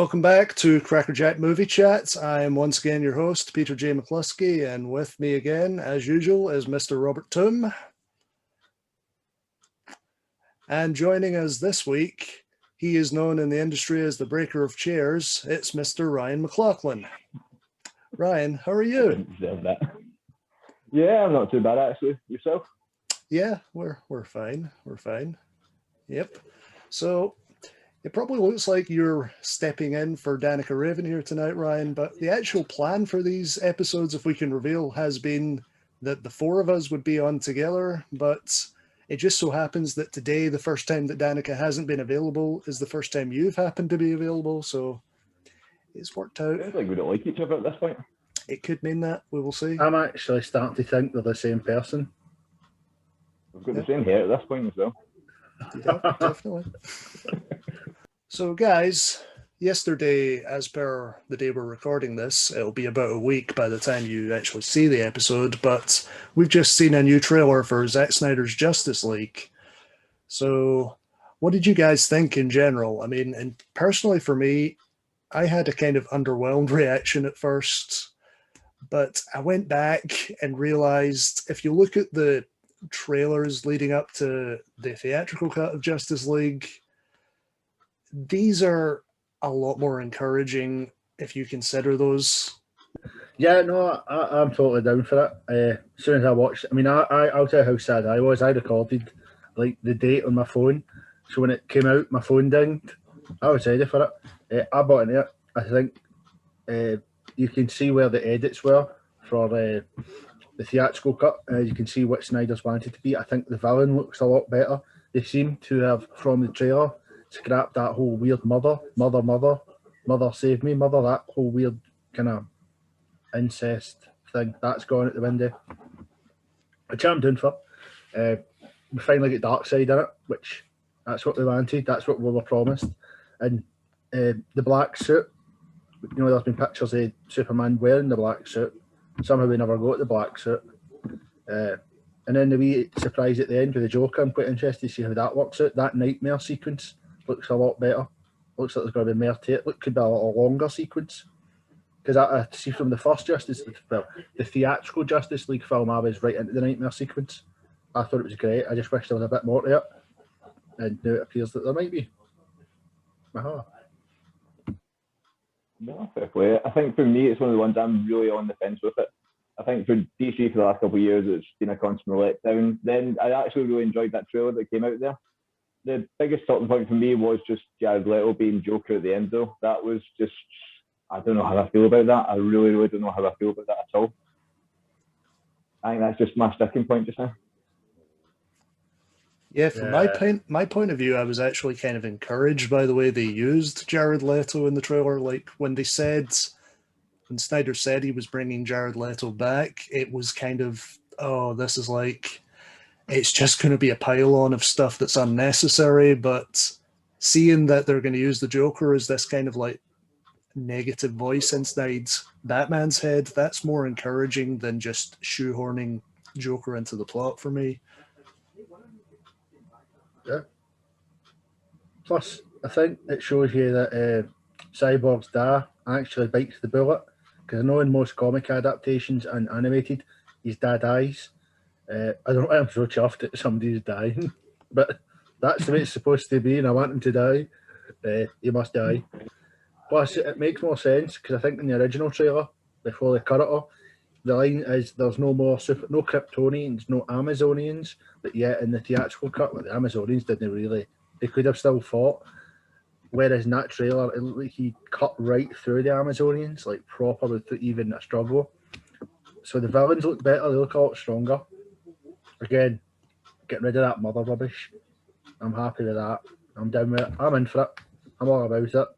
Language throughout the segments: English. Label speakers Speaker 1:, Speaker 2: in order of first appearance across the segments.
Speaker 1: Welcome back to Crackerjack Movie Chat. I am once again your host, Peter J. McCluskey, and with me again, as usual, is Mr. Robert Tombe. And joining us this week, he is known in the industry as the breaker of chairs. It's Mr. Ryan McLachlan. Ryan, how are you?
Speaker 2: I didn't deserve that. Yeah, I'm not too bad actually. Yourself?
Speaker 1: Yeah, we're fine. We're fine. Yep. So it probably looks like you're stepping in for Danica Raven here tonight, Ryan, but the actual plan for these episodes, if we can reveal, has been that the four of us would be on together, but it just so happens that today, the first time that Danica hasn't been available is the first time you've happened to be available, so it's worked out.
Speaker 2: Sounds like we don't like each other at this point.
Speaker 1: It could mean that, we will see.
Speaker 3: I'm actually starting to think they're the same person.
Speaker 2: We've got the same hair at this point as well.
Speaker 1: Yeah, definitely. So guys, yesterday, as per the day we're recording this, it'll be about a week by the time you actually see the episode, but we've just seen a new trailer for Zack Snyder's Justice League. So what did you guys think in general? I mean, and personally for me, I had a kind of underwhelmed reaction at first, but I went back and realized if you look at the trailers leading up to the theatrical cut of Justice League, these are a lot more encouraging if you consider those.
Speaker 3: Yeah, no, I'm totally down for it. As soon as I watched, I mean, I'll tell you how sad I was. I recorded like the date on my phone, so when it came out, my phone dinged. I was ready for it. I bought in it. I think you can see where the edits were for the theatrical cut. You can see what Snyder's wanted to be. I think the villain looks a lot better. They seem to have, from the trailer, scrapped that whole weird mother save me, mother, that whole weird kind of incest thing. That's gone out the window. Which I'm doing for. We finally get Darkseid in it, which that's what they wanted, that's what we were promised. And the black suit, you know, there's been pictures of Superman wearing the black suit. Somehow we never got the black suit. And then the wee surprise at the end with the Joker, I'm quite interested to see how that works out. That nightmare sequence looks a lot better. Looks like there's going to be more to it. Could be a longer sequence. Because I see from the first the theatrical Justice League film, I was right into the nightmare sequence. I thought it was great. I just wish there was a bit more to it. And now it appears that there might be. Uh-huh.
Speaker 2: No, fair play. I think for me, it's one of the ones I'm really on the fence with it. I think for DC for the last couple of years, it's been a constant letdown. Then I actually really enjoyed that trailer that came out there. The biggest talking point for me was just Jared Leto being Joker at the end, though. That was just, I don't know how I feel about that. I really, really don't know how I feel about that at all. I think that's just my sticking point just now.
Speaker 1: Yeah, from my point of view, I was actually kind of encouraged by the way they used Jared Leto in the trailer. Like when Snyder said he was bringing Jared Leto back, it was kind of, oh, this is like, it's just going to be a pile-on of stuff that's unnecessary. But seeing that they're going to use the Joker as this kind of like negative voice inside Batman's head, that's more encouraging than just shoehorning Joker into the plot for me.
Speaker 3: Yeah. Plus, I think it shows you that Cyborg's dad actually bites the bullet. Because I know in most comic adaptations and animated, his dad dies. I don't know why I'm so chuffed that somebody's dying, but that's the way it's supposed to be, and I want him to die. He must die. Plus, it makes more sense because I think in the original trailer, before they cut it off, the line is there's no Kryptonians, no Amazonians, but yet in the theatrical cut, like the Amazonians didn't really, they could have still fought. Whereas in that trailer, it looked like he cut right through the Amazonians, like proper without even a struggle. So the villains look better, they look a lot stronger. Again, getting rid of that mother rubbish. I'm happy with that. I'm down with it. I'm in for it. I'm all about it.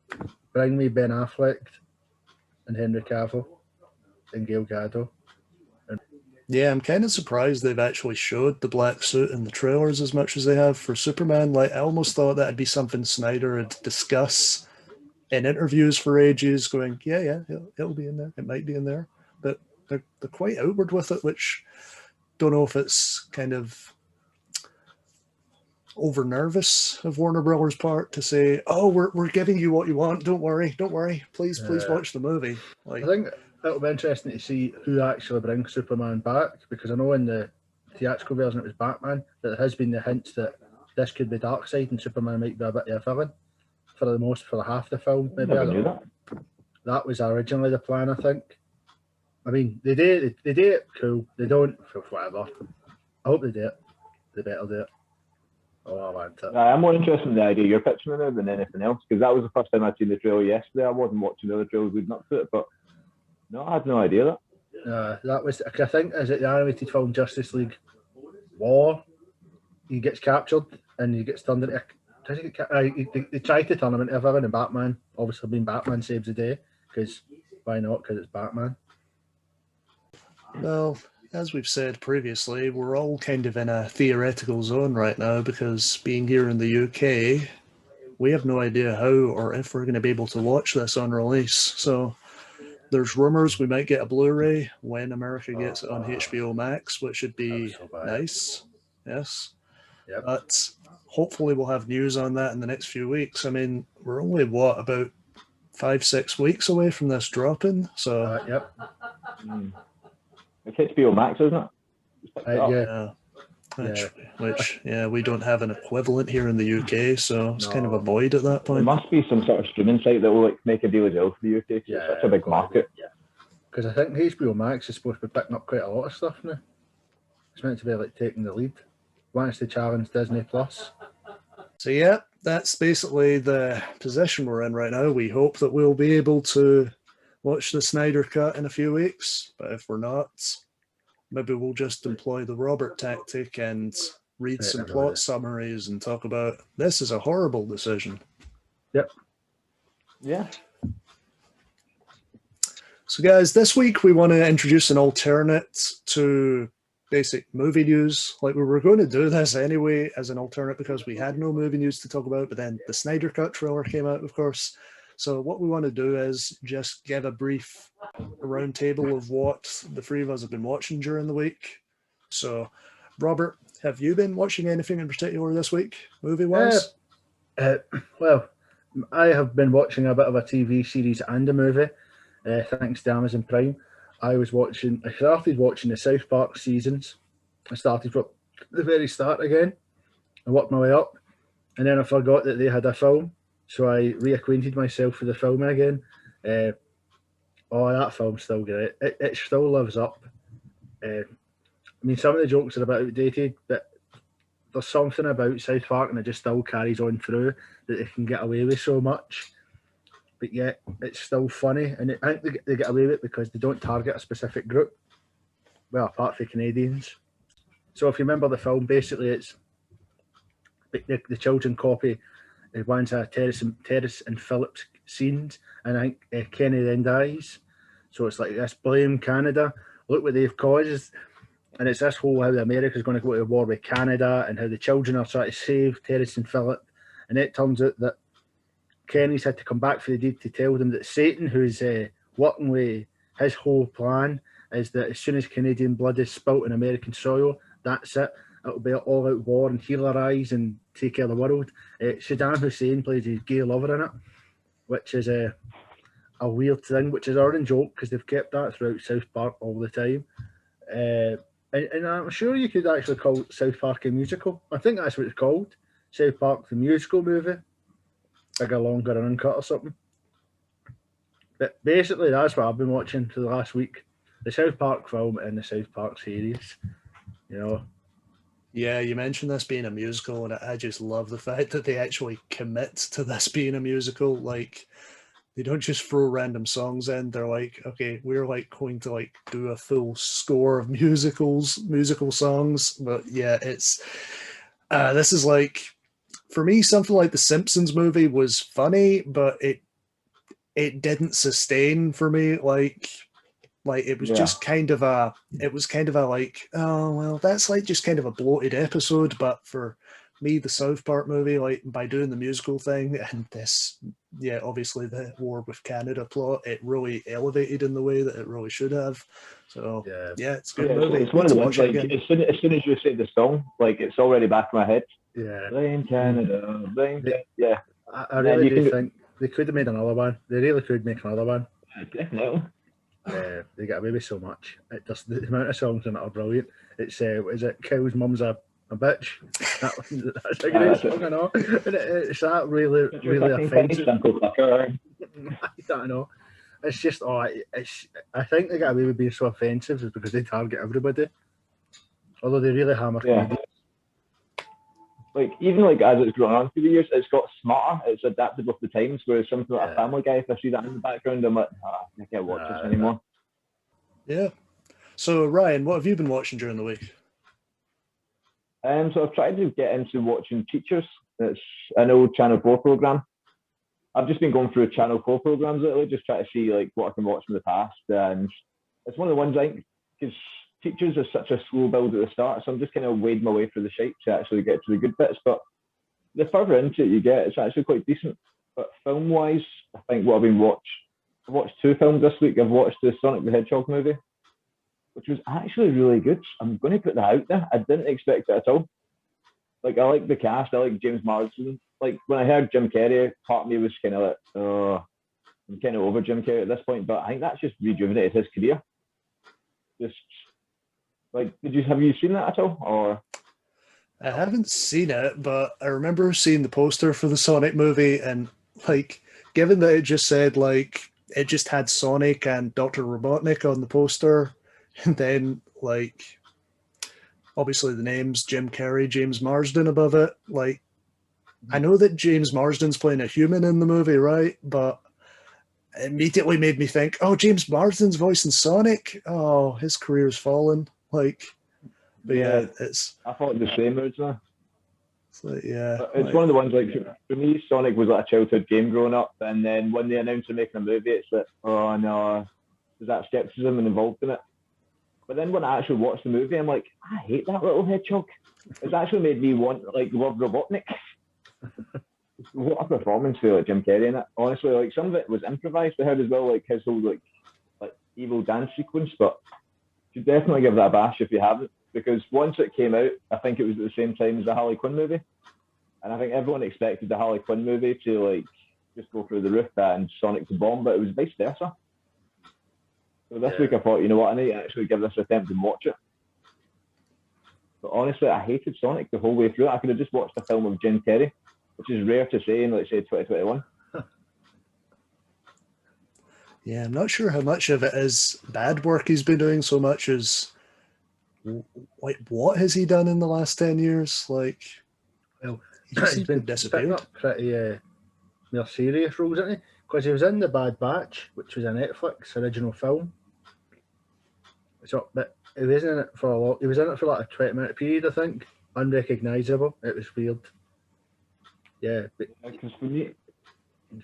Speaker 3: Bring me Ben Affleck and Henry Cavill and Gal Gadot.
Speaker 1: Yeah, I'm kind of surprised they've actually showed the black suit in the trailers as much as they have for Superman. Like, I almost thought that'd be something Snyder would discuss in interviews for ages, going, yeah, it'll be in there. It might be in there. But they're quite outward with it, which don't know if it's kind of over nervous of Warner Brothers' part to say, "Oh, we're giving you what you want. Don't worry, please watch the movie." Like,
Speaker 3: I think it'll be interesting to see who actually brings Superman back, because I know in the theatrical version it was Batman, but there has been the hints that this could be Darkseid and Superman might be a bit of a villain for half the film. Maybe
Speaker 2: I never knew that.
Speaker 3: That was originally the plan, I think. I mean, they do it, cool. They don't, whatever. I hope they do it. They better do it. Oh, I want it.
Speaker 2: I'm more interested in the idea you're pitching now than anything else, because that was the first time I'd seen the trailer yesterday. I wasn't watching the other trailers leading up to it, but no, I had no idea that.
Speaker 3: That was, I think, is it the animated film Justice League War? He gets captured and he gets turned into. They try to turn him into a villain, and Batman, obviously being Batman, saves the day, because why not? Because it's Batman.
Speaker 1: Well, as we've said previously, we're all kind of in a theoretical zone right now, because being here in the UK, we have no idea how or if we're going to be able to watch this on release. So there's rumours we might get a Blu-ray when America gets it on HBO Max, which would be nice. Yes.
Speaker 3: Yep.
Speaker 1: But hopefully we'll have news on that in the next few weeks. I mean, we're only, about 5-6 weeks away from this dropping. So
Speaker 3: yep.
Speaker 2: It's HBO Max, isn't
Speaker 3: it?
Speaker 1: Which we don't have an equivalent here in the UK, so it's kind of a void at that point.
Speaker 2: There must be some sort of streaming site that will make a deal as well for the UK. It's such a big market.
Speaker 3: Yeah, because I think HBO Max is supposed to be picking up quite a lot of stuff now. It's meant to be like taking the lead. Wants to challenge Disney Plus.
Speaker 1: So yeah, that's basically the position we're in right now. We hope that we'll be able to watch the Snyder Cut in a few weeks, but if we're not, maybe we'll just employ the Robert tactic and read some plot summaries and talk about this is a horrible decision.
Speaker 3: Yep.
Speaker 2: Yeah.
Speaker 1: So guys, this week we want to introduce an alternate to basic movie news. Like, we were going to do this anyway as an alternate because we had no movie news to talk about, but then the Snyder Cut trailer came out, of course. So what we want to do is just give a brief round table of what the three of us have been watching during the week. So, Robert, have you been watching anything in particular this week, movie-wise?
Speaker 3: Well, I have been watching a bit of a TV series and a movie, thanks to Amazon Prime. I started watching the South Park seasons. I started from the very start again. I worked my way up, and then I forgot that they had a film, so I reacquainted myself with the film again. That film's still great. It still lives up. I mean, some of the jokes are a bit outdated, but there's something about South Park, and it just still carries on through, that they can get away with so much. But yet, it's still funny, and I think they get away with it because they don't target a specific group. Well, apart from Canadians. So if you remember the film, basically it's the children copy one's a Terrace and Phillips scenes, and I think Kenny then dies. So it's like this, blame Canada, look what they've caused. And it's this whole how America's going to go to war with Canada and how the children are trying to save Terrace and Phillip. And it turns out that Kenny's had to come back for the deed to tell them that Satan, who's working with his whole plan, is that as soon as Canadian blood is spilt in American soil, that's it. It'll be an all-out war, and he'll arise and take care of the world. Saddam Hussein plays his gay lover in it, which is a weird thing, which is a running joke because they've kept that throughout South Park all the time. And I'm sure you could actually call South Park a musical. I think that's what it's called. South Park, the musical movie. Bigger, longer, and uncut or something. But basically, that's what I've been watching for the last week. The South Park film and the South Park series. You know.
Speaker 1: Yeah, you mentioned this being a musical, and I just love the fact that they actually commit to this being a musical. Like, they don't just throw random songs in. They're like, okay, we're like going to like do a full score of musical songs. But yeah, it's this is like, for me, something like the Simpsons movie was funny, but it didn't sustain for me. Like it was just kind of a like, oh well, that's like just kind of a bloated episode. But for me, the South Park movie, like, by doing the musical thing and this, obviously the war with Canada plot, it really elevated in the way that it really should have. So it's a good movie.
Speaker 2: It's one of the ones, like, as soon as you say the song, like, it's already back in my head.
Speaker 3: Yeah.
Speaker 2: Blame Canada. Blame
Speaker 3: They-
Speaker 2: yeah.
Speaker 3: I really do think they could have made another one. They really could make another one.
Speaker 2: Definitely.
Speaker 3: They get away with so much. It just the amount of songs in it are brilliant. It's what is it? Cow's mum's a bitch. That's a great song, I know. And it's that really offensive. I don't know. It's just I think they get away with being so offensive is because they target everybody. Although they really hammer comedy.
Speaker 2: Like even like as it's grown on through the years, it's got smarter. It's adapted with the times. Whereas something like a Family Guy, if I see that in the background, I'm like, I can't watch this anymore.
Speaker 1: Yeah. So Ryan, what have you been watching during the week?
Speaker 2: So I've tried to get into watching Teachers. It's an old Channel 4 program. I've just been going through Channel 4 programs lately, just trying to see like what I can watch from the past. And it's one of the ones I think because Teachers is such a slow build at the start, so I'm just kind of wading my way through the shape to actually get to the good bits. But the further into it you get, it's actually quite decent. But film-wise, I think what I've watched 2 films this week. I've watched the Sonic the Hedgehog movie, which was actually really good. I'm going to put that out there. I didn't expect it at all. Like, I like the cast. I like James Marsden. Like, when I heard Jim Carrey, part of me was kind of like, oh, I'm kind of over Jim Carrey at this point. But I think that's just rejuvenated his career. Just like, have you seen that at all? Or
Speaker 1: I haven't seen it, but I remember seeing the poster for the Sonic movie, and like, given that it just said like it just had Sonic and Dr. Robotnik on the poster, and then like obviously the names Jim Carrey, James Marsden above it. Like, I know that James Marsden's playing a human in the movie, right? But it immediately made me think, oh, James Marsden's voicing Sonic. Oh, his career's fallen. Like, but yeah,
Speaker 2: I thought the same originally.
Speaker 1: It's like, yeah,
Speaker 2: it's
Speaker 1: like,
Speaker 2: one of the ones like for me, Sonic was like a childhood game growing up, and then when they announced they're making a movie, it's like, oh no, there's that skepticism involved in it. But then when I actually watched the movie, I'm like, I hate that little hedgehog. It's actually made me want like love Robotnik. What a performance for like Jim Carrey in it. Honestly, like some of it was improvised. I heard as well, like his whole like evil dance sequence, but you definitely give that a bash if you haven't, because once it came out, I think it was at the same time as the Harley Quinn movie, and I think everyone expected the Harley Quinn movie to like just go through the roof and Sonic to bomb, but it was vice versa. So this week I thought, you know what, I need to actually give this an attempt and watch it. But honestly, I hated Sonic the whole way through. I could have just watched a film of Jim Carrey, which is rare to say in, let's say, 2021.
Speaker 1: Yeah, I'm not sure how much of it is bad work he's been doing so much as like what has he done in the last 10 years? Like,
Speaker 3: well,
Speaker 1: he's been disappeared.
Speaker 3: Up pretty more serious roles, isn't he? Because he was in The Bad Batch, which was a Netflix original film. So, but he was in it for a lot. He was in it for like a 20-minute period, I think. Unrecognisable. It was weird. Yeah,
Speaker 2: because for me,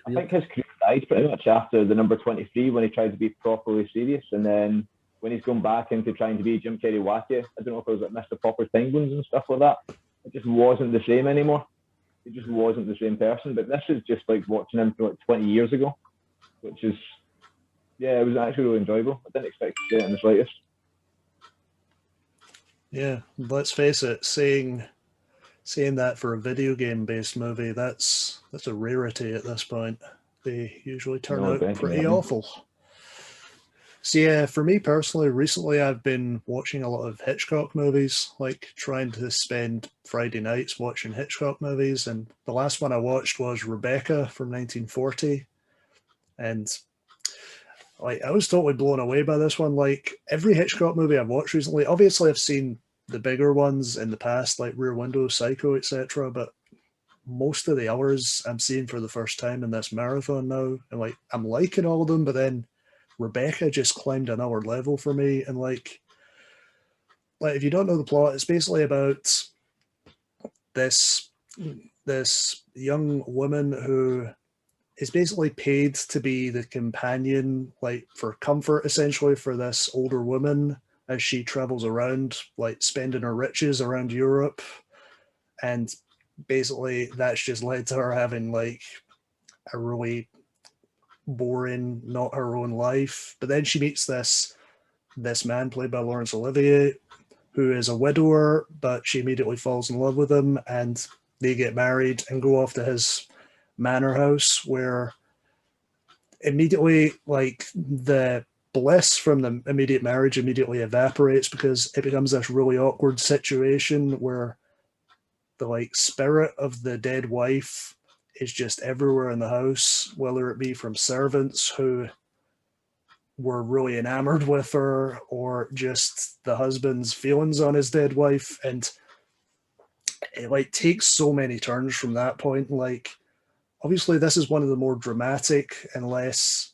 Speaker 2: I think his career died pretty much after the number 23 when he tried to be properly serious, and then when he's gone back into trying to be Jim Carrey wacky, I don't know if it was like Mr. Popper's Penguins and stuff like that. It just wasn't the same anymore. He just wasn't the same person. But this is just like watching him for like 20 years ago, which is, yeah, it was actually really enjoyable. I didn't expect to see it in the slightest.
Speaker 1: Yeah, let's face it, saying that for a video game based movie, that's a rarity at this point. They usually turn out pretty awful. So yeah, for me personally, recently I've been watching a lot of Hitchcock movies, like trying to spend Friday nights watching Hitchcock movies, and the last one I watched was Rebecca from 1940, and like I was totally blown away by this one. Like every Hitchcock movie I've watched recently, obviously I've seen the bigger ones in the past, like Rear Window, Psycho, etc., but most of the others I'm seeing for the first time in this marathon now, and like I'm liking all of them, but then Rebecca just climbed another level for me. And like if you don't know the plot, it's basically about this young woman who is basically paid to be the companion, like for comfort essentially, for this older woman as she travels around, like spending her riches around Europe. And basically that's just led to her having like a really boring, not her own life. But then she meets this man played by Laurence Olivier, who is a widower, but she immediately falls in love with him, and they get married and go off to his manor house, where immediately, like, the bliss from the immediate marriage immediately evaporates, because it becomes this really awkward situation where the, like, spirit of the dead wife is just everywhere in the house, whether it be from servants who were really enamored with her, or just the husband's feelings on his dead wife. And it, like, takes so many turns from that point. Like, obviously this is one of the more dramatic and less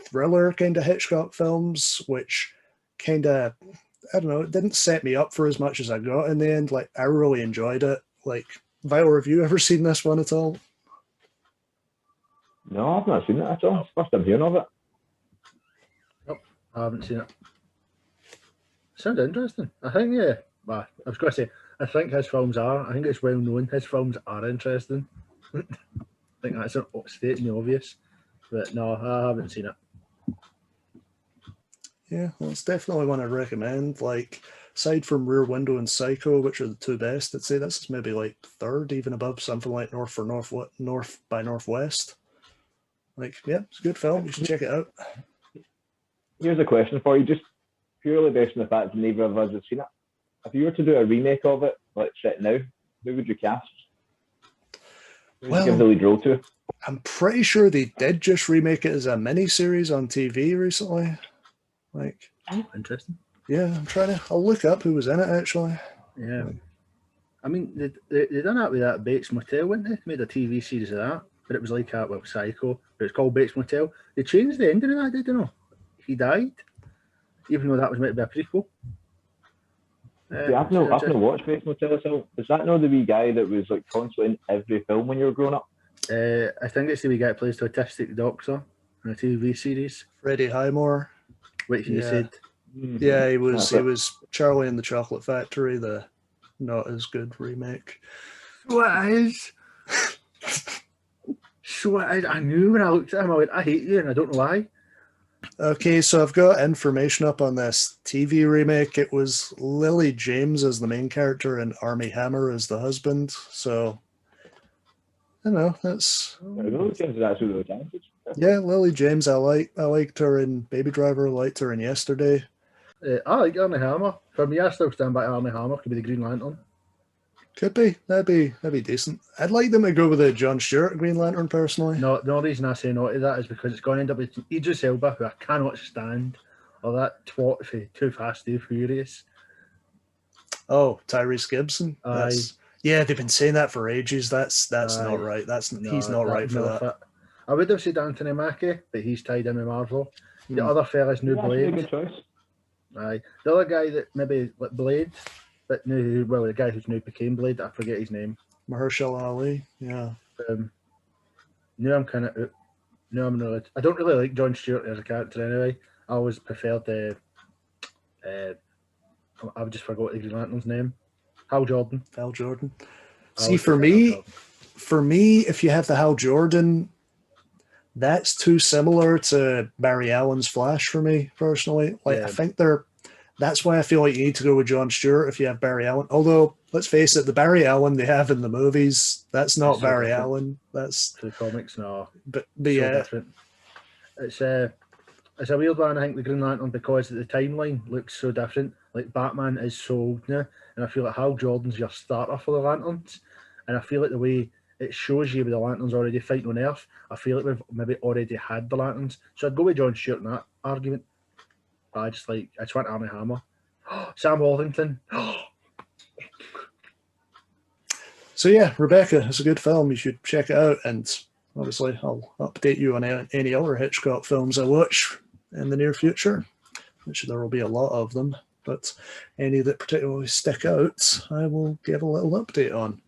Speaker 1: thriller kind of Hitchcock films, which kind of, I don't know, it didn't set me up for as much as I got in the end. Like, I really enjoyed it. Like, Viola, have you ever seen this one at all?
Speaker 2: No, I've not seen it at all. First I'm hearing of it.
Speaker 3: Nope, I haven't seen it. Sounds interesting. I think, yeah, well, I was going to say, I think his films are, I think it's well known, his films are interesting. I think that's stating the obvious. But no, I haven't seen it.
Speaker 1: Yeah, well, it's definitely one I recommend. Like, aside from Rear Window and Psycho, which are the two best, I'd say this is maybe like third, even above something like North by Northwest. Like, yeah, it's a good film. You should check it out.
Speaker 2: Here's a question for you, just purely based on the fact that neither of us have seen it. If you were to do a remake of it, like set now, who would you cast? Who would you give the lead role to?
Speaker 1: I'm pretty sure they did just remake it as a mini-series on TV recently. Like,
Speaker 3: oh, interesting.
Speaker 1: Yeah, I'll look up who was in it, actually.
Speaker 3: Yeah. I mean, they done that with that Bates Motel, didn't they? Made a TV series of that, but it was like that, well, Psycho, but it's called Bates Motel. They changed the ending of that, did they know? He died, even though that was meant to be a prequel.
Speaker 2: Yeah, I've not watched Bates Motel itself. Is that not the wee guy that was like constantly in every film when you were growing up?
Speaker 3: I think it's the wee guy that plays the autistic doctor in a TV series.
Speaker 1: Freddie Highmore.
Speaker 3: Which you said.
Speaker 1: Yeah, he was Charlie in the Chocolate Factory, the not as good remake.
Speaker 3: What is? So I knew when I looked at him, I went, I hate you, and I don't know why.
Speaker 1: Okay, so I've got information up on this TV remake. It was Lily James as the main character and Armie Hammer as the husband. So, I don't know, that's...
Speaker 2: Lily James is actually really talented.
Speaker 1: Yeah, Lily James, I liked her in Baby Driver, I liked her in Yesterday.
Speaker 3: I like Armie Hammer. For me, I still stand by Armie Hammer. Could be the Green Lantern.
Speaker 1: Could be. That'd be decent. I'd like them to go with the John Stewart Green Lantern, personally.
Speaker 3: No, the only reason I say no to that is because it's going to end up with Idris Elba, who I cannot stand, or that twat for Too Fast, Too Furious.
Speaker 1: Oh, Tyrese Gibson. Yeah, they've been saying that for ages. That's not right. He's not right for that.
Speaker 3: I would have said Anthony Mackie, but he's tied in with Marvel. The other fella's new Blade.
Speaker 2: Good choice.
Speaker 3: Aye, the other guy that maybe like Blade, but new, well, the guy who's new became Blade. I forget his name.
Speaker 1: Mahershala Ali. Yeah.
Speaker 3: No, I'm kind of. No, I'm not. I don't really like John Stewart as a character anyway. I always preferred the. I've just forgot the Green Lantern's name. Hal Jordan. See, for me, if you have the Hal Jordan, that's too similar to Barry Allen's Flash for me personally. Like, yeah. I think that's why I feel like you need to go with John Stewart if you have Barry Allen. Although, let's face it, the Barry Allen they have in the movies, that's not Barry Allen. That's the comics, no.
Speaker 1: But yeah,
Speaker 3: different. It's a weird one. I think the Green Lantern, because the timeline looks so different. Like Batman is so old now, and I feel like Hal Jordan's your starter for the Lanterns, and I feel like the way it shows you with the Lanterns already fighting on Earth, I feel like we've maybe already had the Lanterns. So I'd go with John Stewart in that argument. But I just want Armie Hammer. Sam Worthington.
Speaker 1: So yeah, Rebecca, it's a good film. You should check it out, and obviously I'll update you on any other Hitchcock films I watch in the near future, which there will be a lot of them, but any that particularly stick out, I will give a little update on.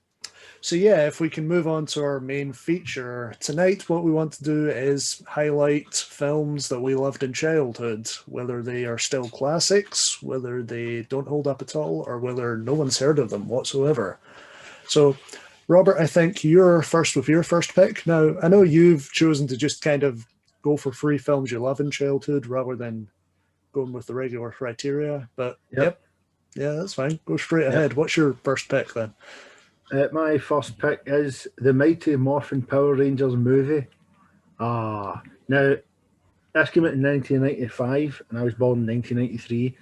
Speaker 1: So yeah, if we can move on to our main feature. Tonight, what we want to do is highlight films that we loved in childhood, whether they are still classics, whether they don't hold up at all, or whether no one's heard of them whatsoever. So, Robert, I think you're first with your first pick. Now, I know you've chosen to just kind of go for 3 films you love in childhood rather than going with the regular criteria, but yep. Yeah, that's fine. Go straight ahead. What's your first pick then?
Speaker 3: My first pick is the Mighty Morphin Power Rangers movie. Now this came out in 1995, and I was born in 1993.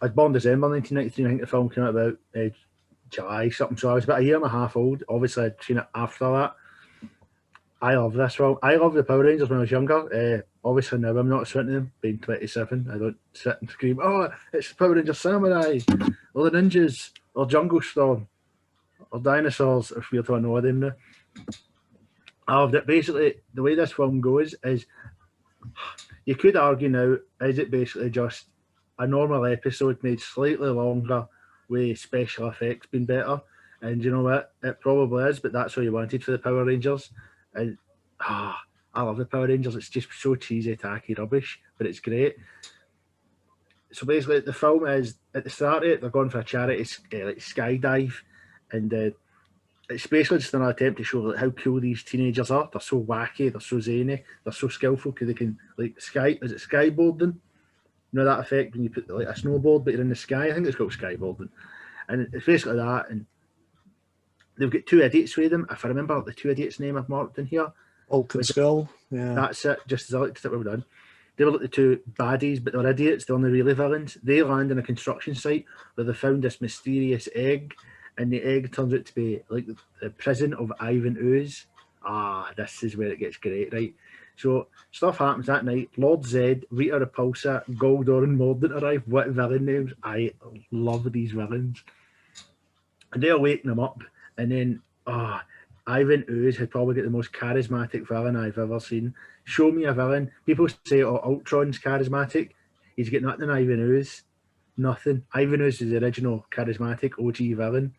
Speaker 3: I was born December 1993. I think the film came out about July something, so I was about a year and a half old. Obviously, I'd seen it after that. I love this film. I loved the Power Rangers when I was younger. Obviously now I'm not sitting them, being 27. I don't sit and scream, "Oh, it's Power Rangers Samurai," or the Ninjas, or Jungle Storm, or Dinosaurs, if we're to know them now. I loved it. Basically, the way this film goes is, you could argue now, is it basically just a normal episode made slightly longer with special effects being better? And you know what? It probably is, but that's what you wanted for the Power Rangers. And I love the Power Rangers. It's just so cheesy, tacky rubbish, but it's great. So basically, the film is, at the start of it, they're going for a charity like skydive, and it's basically just an attempt to show like how cool these teenagers are. They're so wacky, they're so zany, they're so skillful because they can is it skyboarding? You know that effect when you put like a snowboard but you're in the sky? I think it's called skyboarding. And it's basically that, and they've got two idiots with them. If I remember the two idiots' name I've marked in here.
Speaker 1: Hulk and Skull. Yeah.
Speaker 3: That's it, just as I like to well done. They were like the two baddies, but they're idiots, they're only really villains. They land in a construction site where they found this mysterious egg, and the egg turns out to be like the prison of Ivan Ooze. This is where it gets great, right? So stuff happens that night. Lord Zed, Rita Repulsa, Goldor, and Mordant arrive. What villain names? I love these villains. And they're waking them up, and then Ivan Ooze had probably got the most charismatic villain I've ever seen. Show me a villain. People say, Ultron's charismatic. He's got nothing in Ivan Ooze. Nothing. Ivan Ooze is the original charismatic OG villain.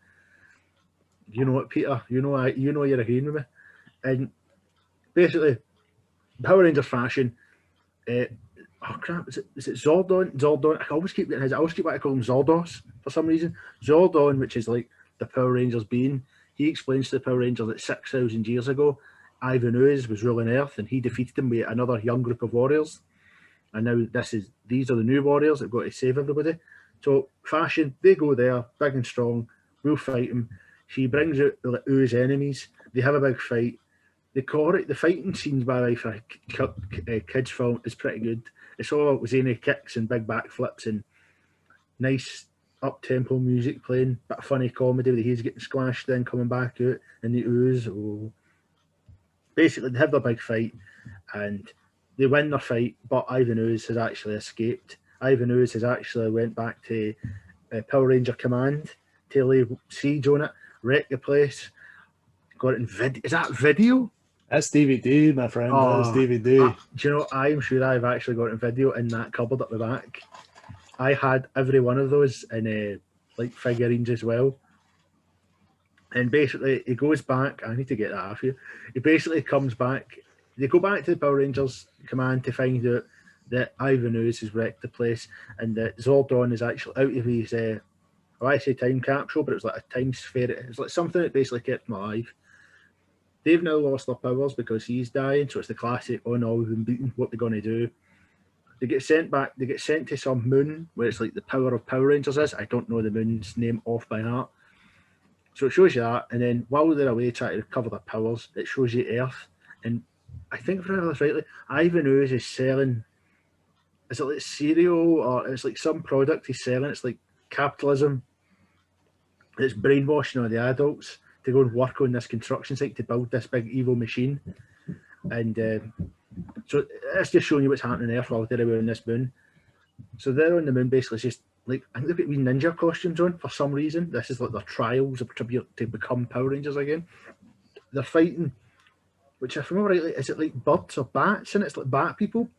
Speaker 3: You know what, Peter? You know you're agreeing with me. And basically, Power Rangers fashion. Is it Zordon? Zordon. I always keep getting his. I always keep what I call him Zordos for some reason. Zordon, which is like the Power Rangers being. He explains to the Power Rangers that 6,000 years ago, Ivan Ooze was ruling Earth, and he defeated him with another young group of warriors. And now these are the new warriors that've got to save everybody. So fashion, they go there, big and strong. We'll fight him. She brings out the Ooze enemies. They have a big fight. The fighting scenes, by the way, for a kids' film is pretty good. It's all zany kicks and big backflips and nice up-tempo music playing, bit of funny comedy with he's getting squashed then coming back out and the Ooze. Basically, they have their big fight and they win their fight, but Ivan Ooze has actually escaped. Ivan Ooze has actually went back to Power Ranger Command to lay siege on it, wreck the place, got it in video. Is that video?
Speaker 1: That's DVD, my friend. That's DVD.
Speaker 3: Do you know, I'm sure I've actually got it in video in that cupboard at the back. I had every one of those in like figurines as well. And basically, he goes back. I need to get that off you. He basically comes back. They go back to the Power Rangers Command to find out that Ivan Ooze has wrecked the place and that Zordon is actually out of his, I say time capsule, but it was like a time sphere. It's like something that basically kept him alive. They've now lost their powers because he's dying, so it's the classic, oh no, we've been beaten, what they're going to do. They get sent back, they get sent to some moon where it's like the power of Power Rangers is. I don't know the moon's name off by heart. So it shows you that, and then while they're away trying to recover their powers, it shows you Earth. And I think, if I remember this rightly, Ivan Ooze is selling, is it like cereal or it's like some product he's selling? It's like capitalism. It's brainwashing all the adults to go and work on this construction site to build this big evil machine. And so it's just showing you what's happening on Earth while they're away on this moon. So they're on the moon basically just like, I think they've got wee ninja costumes on for some reason. This is like their trials to become Power Rangers again. They're fighting, which if I remember rightly, is it like birds or bats? And it's like bat people.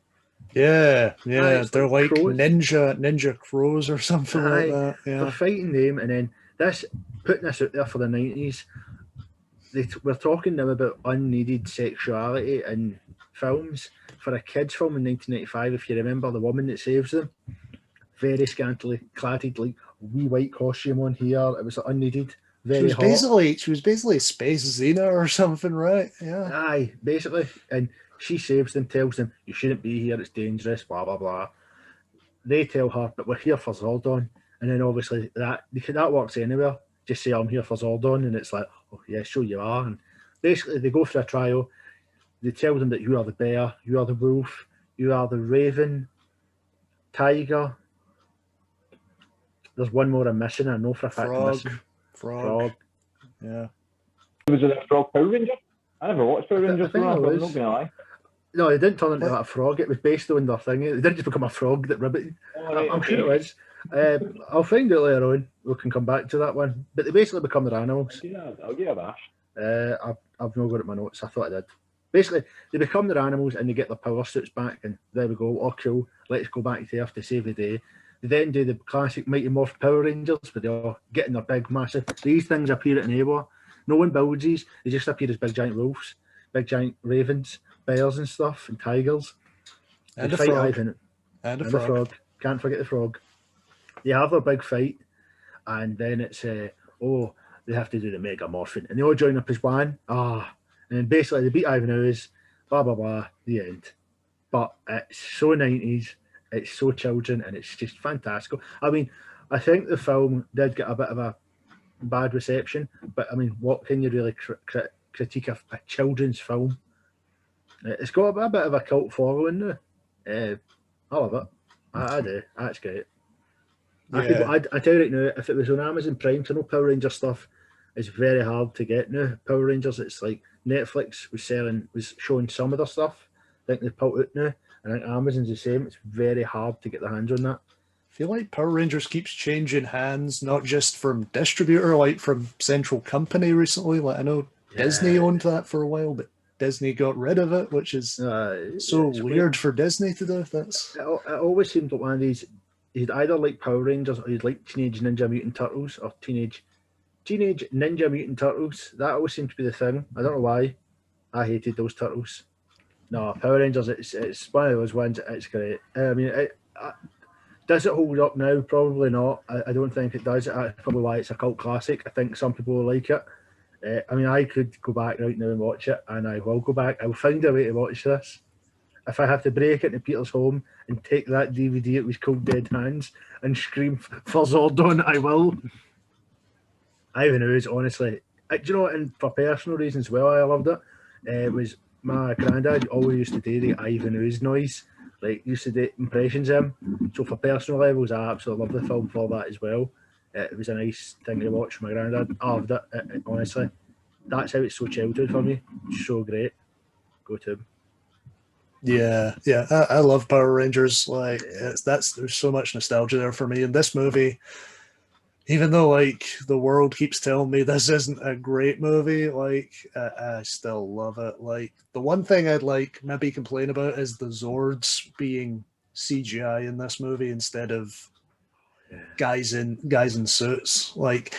Speaker 1: Yeah. They're like
Speaker 3: crows.
Speaker 1: ninja crows or something like that. Yeah.
Speaker 3: They're fighting them, and then putting this out there for the 90s. We're talking now about unneeded sexuality in films. For a kids' film in 1995, if you remember, the woman that saves them, very scantily cladded, like wee white costume on here. It was unneeded. Very hot.
Speaker 1: She was basically Space Xena or something, right? Yeah.
Speaker 3: Aye, basically. And she saves them, tells them, you shouldn't be here, it's dangerous, blah, blah, blah. They tell her, but we're here for Zordon. And then obviously that works anywhere. just say, I'm here for Zordon, and it's like, oh yeah, sure you are. And basically they go for a trial. They tell them that you are the bear, you are the wolf, you are the raven, tiger. There's one more I'm missing. I know for a fact I'm missing. Frog.
Speaker 1: Yeah.
Speaker 2: Was it a frog Power Ranger? I never watched Power Rangers growing up, I'm not gonna lie.
Speaker 3: No, it didn't turn into that frog. It was based on their thing. It didn't just become a frog that ribbited. I'm sure it was. I'll find out later on. We can come back to that one. But they basically become their animals.
Speaker 2: I'll give it a bash.
Speaker 3: I've not got it in my notes. I thought I did. Basically, they become their animals and they get their power suits back. And there we go. Oh, cool. Let's go back to Earth to save the day. They then do the classic Mighty Morphin Power Rangers, where they all get in their big, massive. These things appear at nowhere. No one builds these. They just appear as big giant wolves, big giant ravens, bears and stuff, and tigers.
Speaker 1: And
Speaker 3: they
Speaker 1: a
Speaker 3: fight
Speaker 1: frog.
Speaker 3: Ivan. And a frog. Can't forget the frog. They have their big fight, and then it's they have to do the Mega Morphin, and they all join up as one. And then basically they beat Ivan Ooze, blah blah blah. The end. But it's so 90s, it's so children, and it's just fantastic. I mean, I think the film did get a bit of a bad reception, but I mean, what can you really critique a children's film? It's got a bit of a cult following now. I love it. I do. That's great.
Speaker 1: Yeah.
Speaker 3: I tell you right now, if it was on Amazon Prime, to know Power Ranger stuff is very hard to get now. Power Rangers, it's like Netflix was showing some of their stuff. I think they've pulled it now. I think Amazon's the same. It's very hard to get their hands on that.
Speaker 1: I feel like Power Rangers keeps changing hands, not just from distributor, like from central company recently. Like I know Disney owned that for a while, but Disney got rid of it, which is so weird for Disney to do.
Speaker 3: It always seemed like one of these. You'd either like Power Rangers or you'd like Teenage Ninja Mutant Turtles or Teenage Ninja Mutant Turtles. That always seemed to be the thing. I don't know why. I hated those turtles. No, Power Rangers. It's one of those ones. It's great. I mean, does it hold up now? Probably not. I don't think it does. That's probably why it's a cult classic. I think some people will like it. I mean, I could go back right now and watch it, and I will go back. I will find a way to watch this. If I have to break it into Peter's home and take that DVD, it was called Dead Hands, and scream for Zordon, I will. Ivan Ooze, honestly. Do you know what, and for personal reasons as well, I loved it. It was my granddad always used to do the Ivan Ooze noise, like used to do impressions of him. So for personal levels, I absolutely love the film for that as well. It was a nice thing to watch. My granddad, I loved it, honestly. That's how it's so childhood for me. So great. Go to him.
Speaker 1: Yeah, I love Power Rangers. Like there's so much nostalgia there for me. In this movie, even though like the world keeps telling me this isn't a great movie, like I still love it. Like the one thing I'd like maybe complain about is the Zords being CGI in this movie instead of guys in suits. Like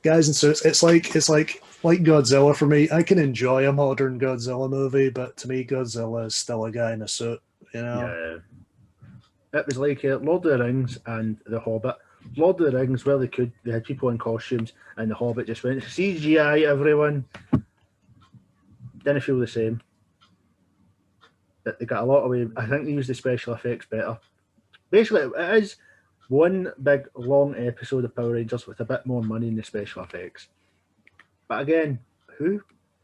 Speaker 1: guys in suits, it's like Godzilla for me. I can enjoy a modern Godzilla movie, but to me, Godzilla is still a guy in a suit. You know.
Speaker 3: Yeah. It was like Lord of the Rings and The Hobbit. Lord of the Rings, where they had people in costumes, and The Hobbit just went CGI. Everyone didn't feel the same. They got a lot away. I think they used the special effects better. Basically, it is one big long episode of Power Rangers with a bit more money in the special effects. But again,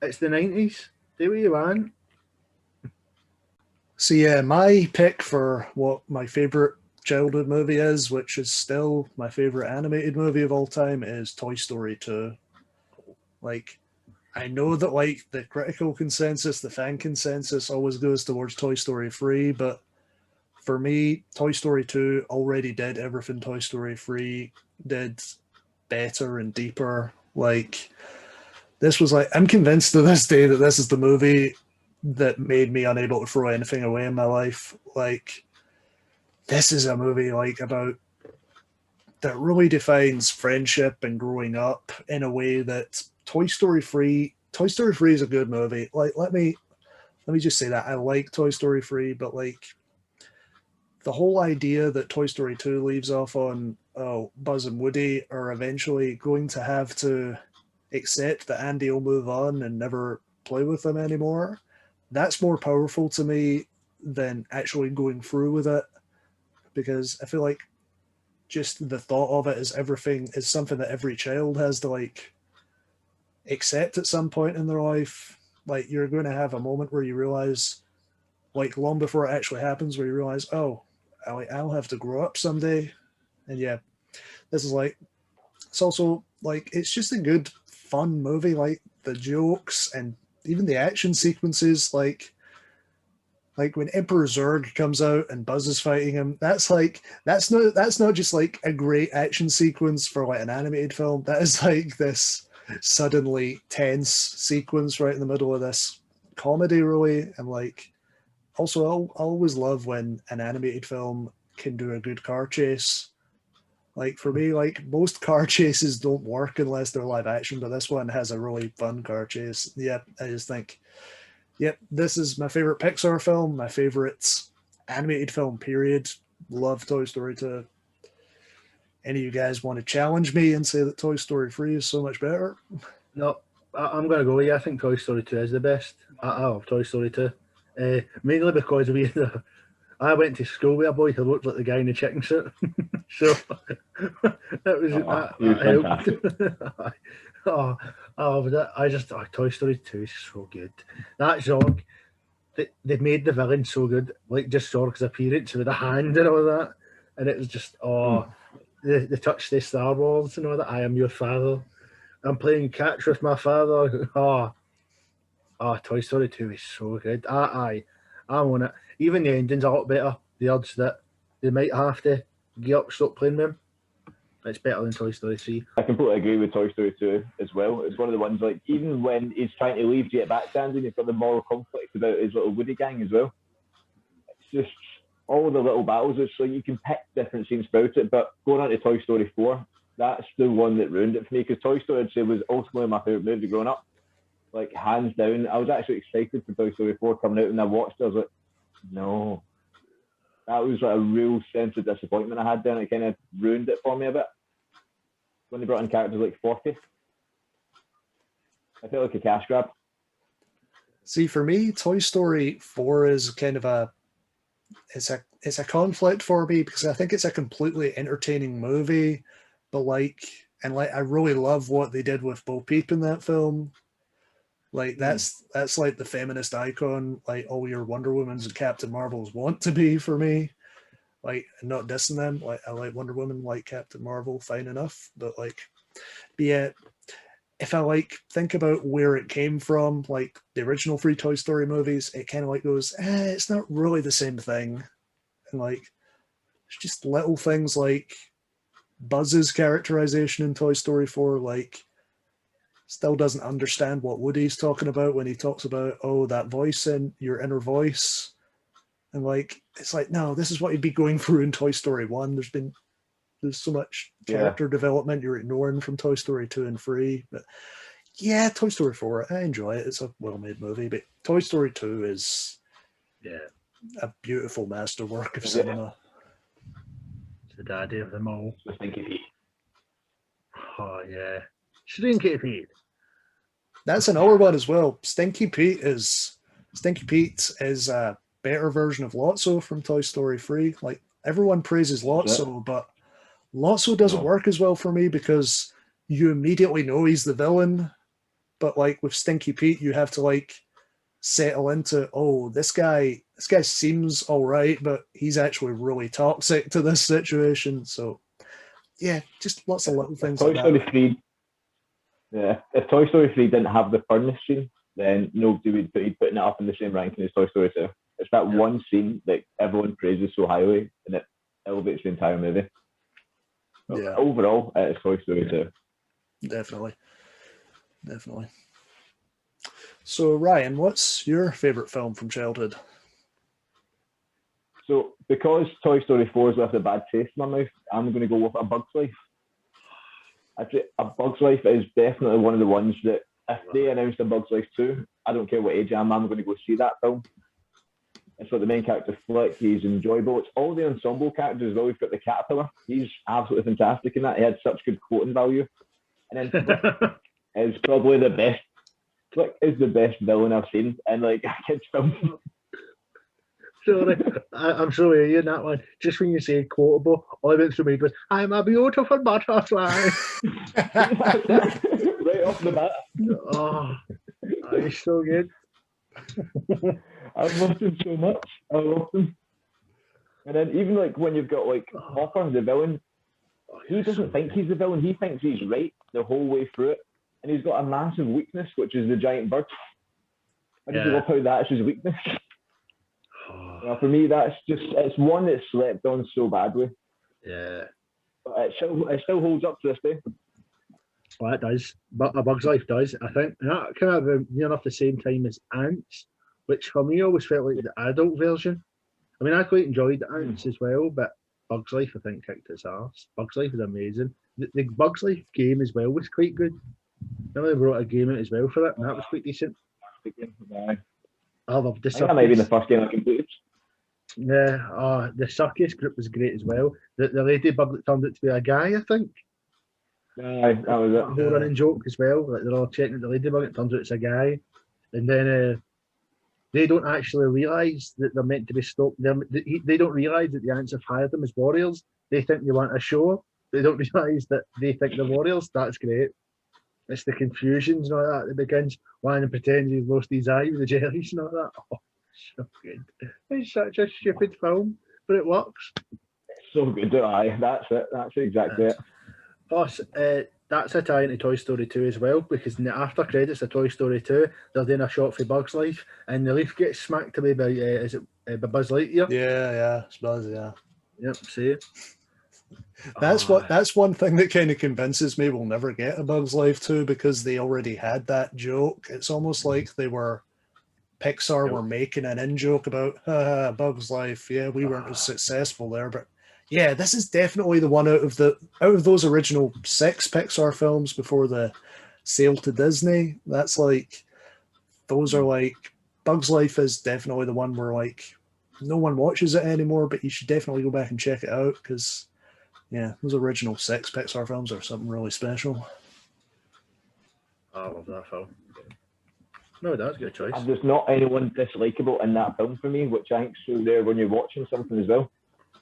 Speaker 3: it's the 90s. Do what you want.
Speaker 1: So yeah, my pick for what my favorite childhood movie is, which is still my favorite animated movie of all time, is Toy Story 2. Like, I know that like the critical consensus, the fan consensus always goes towards Toy Story 3, but for me, Toy Story 2 already did everything Toy Story 3 did better and deeper. Like, this was like, I'm convinced to this day that this is the movie that made me unable to throw anything away in my life. Like, this is a movie like about that really defines friendship and growing up in a way that Toy Story 3 is a good movie. Like, let me just say that I like Toy Story 3, but like the whole idea that Toy Story 2 leaves off on, Buzz and Woody are eventually going to have to accept that Andy will move on and never play with them anymore, that's more powerful to me than actually going through with it. Because I feel like just the thought of it is something that every child has to like accept at some point in their life. Like you're going to have a moment where you realize, like long before it actually happens, where you realize, oh, I'll have to grow up someday. And yeah, this is like, it's also like, it's just a good, fun movie. Like the jokes and even the action sequences, like when Emperor Zurg comes out and Buzz is fighting him, that's not just like a great action sequence for like an animated film. That is like this suddenly tense sequence right in the middle of this comedy, really. And like, also, I always love when an animated film can do a good car chase. Like for me, like most car chases don't work unless they're live action, but this one has a really fun car chase. Yeah, I just think, yep, this is my favorite Pixar film, my favorite animated film, period. Love Toy Story 2. Any of you guys want to challenge me and say that Toy Story 3 is so much better?
Speaker 3: No, I'm going to go with you. I think Toy Story 2 is the best. I love Toy Story 2. Mainly because I went to school with a boy who looked like the guy in the chicken suit. So that was that helped. Oh, I loved it. Toy Story 2 is so good. That Zorg, they made the villain so good. Like just Zorg's appearance with the hand and all that. And it was just, they touched the Star Wars and all that. I am your father. I'm playing catch with my father. Toy Story 2 is so good. I want it. Even the ending's a lot better. The odds that they might have to get up, stop playing with him. It's better than Toy Story 3.
Speaker 2: I completely agree with Toy Story 2 as well. It's one of the ones, like, even when he's trying to leave to get back standing, he's got the moral conflict about his little Woody gang as well. It's just all the little battles. It's like you can pick different scenes about it, but going on to Toy Story 4, that's the one that ruined it for me, because Toy Story, I'd say, was ultimately my favourite movie growing up. Like, hands down. I was actually excited for Toy Story 4 coming out, and I watched it. I was like, no. That was like a real sense of disappointment I had there, and it kind of ruined it for me a bit. When they brought in characters like 40. I felt like a cash grab.
Speaker 1: See, for me, Toy Story 4 is kind of it's a conflict for me, because I think it's a completely entertaining movie, but I really love what they did with Bo Peep in that film. Like that's like the feminist icon, like all your Wonder Womans and Captain Marvels want to be for me. Like, not dissing them. Like, I like Wonder Woman, like Captain Marvel, fine enough. But yeah, if I think about where it came from, like the original 3 Toy Story movies, it kind of like goes, it's not really the same thing. And it's just little things like Buzz's characterization in Toy Story 4, still doesn't understand what Woody's talking about when he talks about, that voice in your inner voice. And it's like, no, this is what you'd be going through in Toy Story 1. There's so much character development you're ignoring from Toy Story 2 and 3. But yeah, Toy Story 4, I enjoy it. It's a well-made movie. But Toy Story 2 is a beautiful masterwork of cinema.
Speaker 3: It's the daddy of them all.
Speaker 2: Stinky Pete.
Speaker 3: Oh, yeah. Stinky Pete.
Speaker 1: That's another one as well. Stinky Pete is a better version of Lotso from Toy Story 3. Like, everyone praises Lotso, but Lotso doesn't work as well for me because you immediately know he's the villain. But with Stinky Pete, you have to settle into, this guy seems all right, but he's actually really toxic to this situation. So yeah, just lots of little things like that.
Speaker 2: Yeah, if Toy Story 3 didn't have the furnace scene, then nobody would be putting it up in the same ranking as Toy Story 2. It's that one scene that everyone praises so highly, and it elevates the entire movie.
Speaker 1: Yeah.
Speaker 2: Overall, it's Toy Story 2.
Speaker 1: Definitely. So, Ryan, what's your favourite film from childhood?
Speaker 2: So, because Toy Story 4 has left a bad taste in my mouth, I'm going to go with A Bug's Life. Actually, A Bug's Life is definitely one of the ones that, if they announced A Bug's Life 2, I don't care what age I'm going to go see that film. It's got the main character, Flick. He's enjoyable. It's all the ensemble characters as well. We've got the caterpillar. He's absolutely fantastic in that. He had such good quoting value. And then Flick is probably the best. Flick is the best villain I've seen in a kid's film.
Speaker 3: Sorry, I'm sorry, you in that one. Just when you say quotable, all I went through my head was, I'm a beautiful butterfly.
Speaker 2: Right off the bat.
Speaker 3: Oh, he's so good.
Speaker 2: I loved him so much. I loved him. And then even like when you've got like Hopper, the villain, he doesn't think he's the villain. He thinks he's right the whole way through it. And he's got a massive weakness, which is the giant bird. I just love how that's his weakness. Well, for me, it's one that's slept on so badly.
Speaker 3: Yeah.
Speaker 2: But it still holds up to this day.
Speaker 3: Well, it does. But A Bug's Life does, I think. And that came out near enough the same time as Ants, which for me always felt like the adult version. I mean, I quite enjoyed Ants as well, but Bug's Life, I think, kicked its arse. Bug's Life is amazing. The Bug's Life game as well was quite good. They brought a game out as well for it, and that was quite decent. I loved the circus.
Speaker 2: That might be the first game I completed.
Speaker 3: Yeah, the circus group was great as well. The ladybug that turned out to be a guy, I think.
Speaker 2: That was it.
Speaker 3: The whole running joke as well. Like they're all checking out the ladybug, it turns out it's a guy. And then they don't actually realise that they're meant to be stopped. They don't realise that the ants have hired them as warriors. They think they want a show. They don't realise that they think they're warriors. That's great. It's the confusions and all that that begins. One of them pretends he's lost his eye with the jellies and all that. Oh, so good. It's such a stupid film, but it works.
Speaker 2: So good. Aye, that's it. That's exactly it.
Speaker 3: Plus, that's a tie into Toy Story 2 as well, because in the after credits of Toy Story 2, they're doing a shot for Bug's Life, and the leaf gets smacked away by, by Buzz Lightyear?
Speaker 1: Yeah, it's Buzz, yeah.
Speaker 3: Yep, see?
Speaker 1: That's one thing that kind of convinces me we'll never get a Bug's Life 2, because they already had that joke. It's almost like Pixar were making an in-joke about Bug's Life. Yeah, we weren't as successful there, but yeah, this is definitely the one out of those original 6 Pixar films before the sale to Disney. That's like, those are like, Bug's Life is definitely the one where like no one watches it anymore, but you should definitely go back and check it out, because yeah, those original 6 Pixar films are something really special.
Speaker 3: I love that film. No, that's a good choice.
Speaker 2: And there's not anyone dislikable in that film for me, which I think is so rare when you're watching something as well.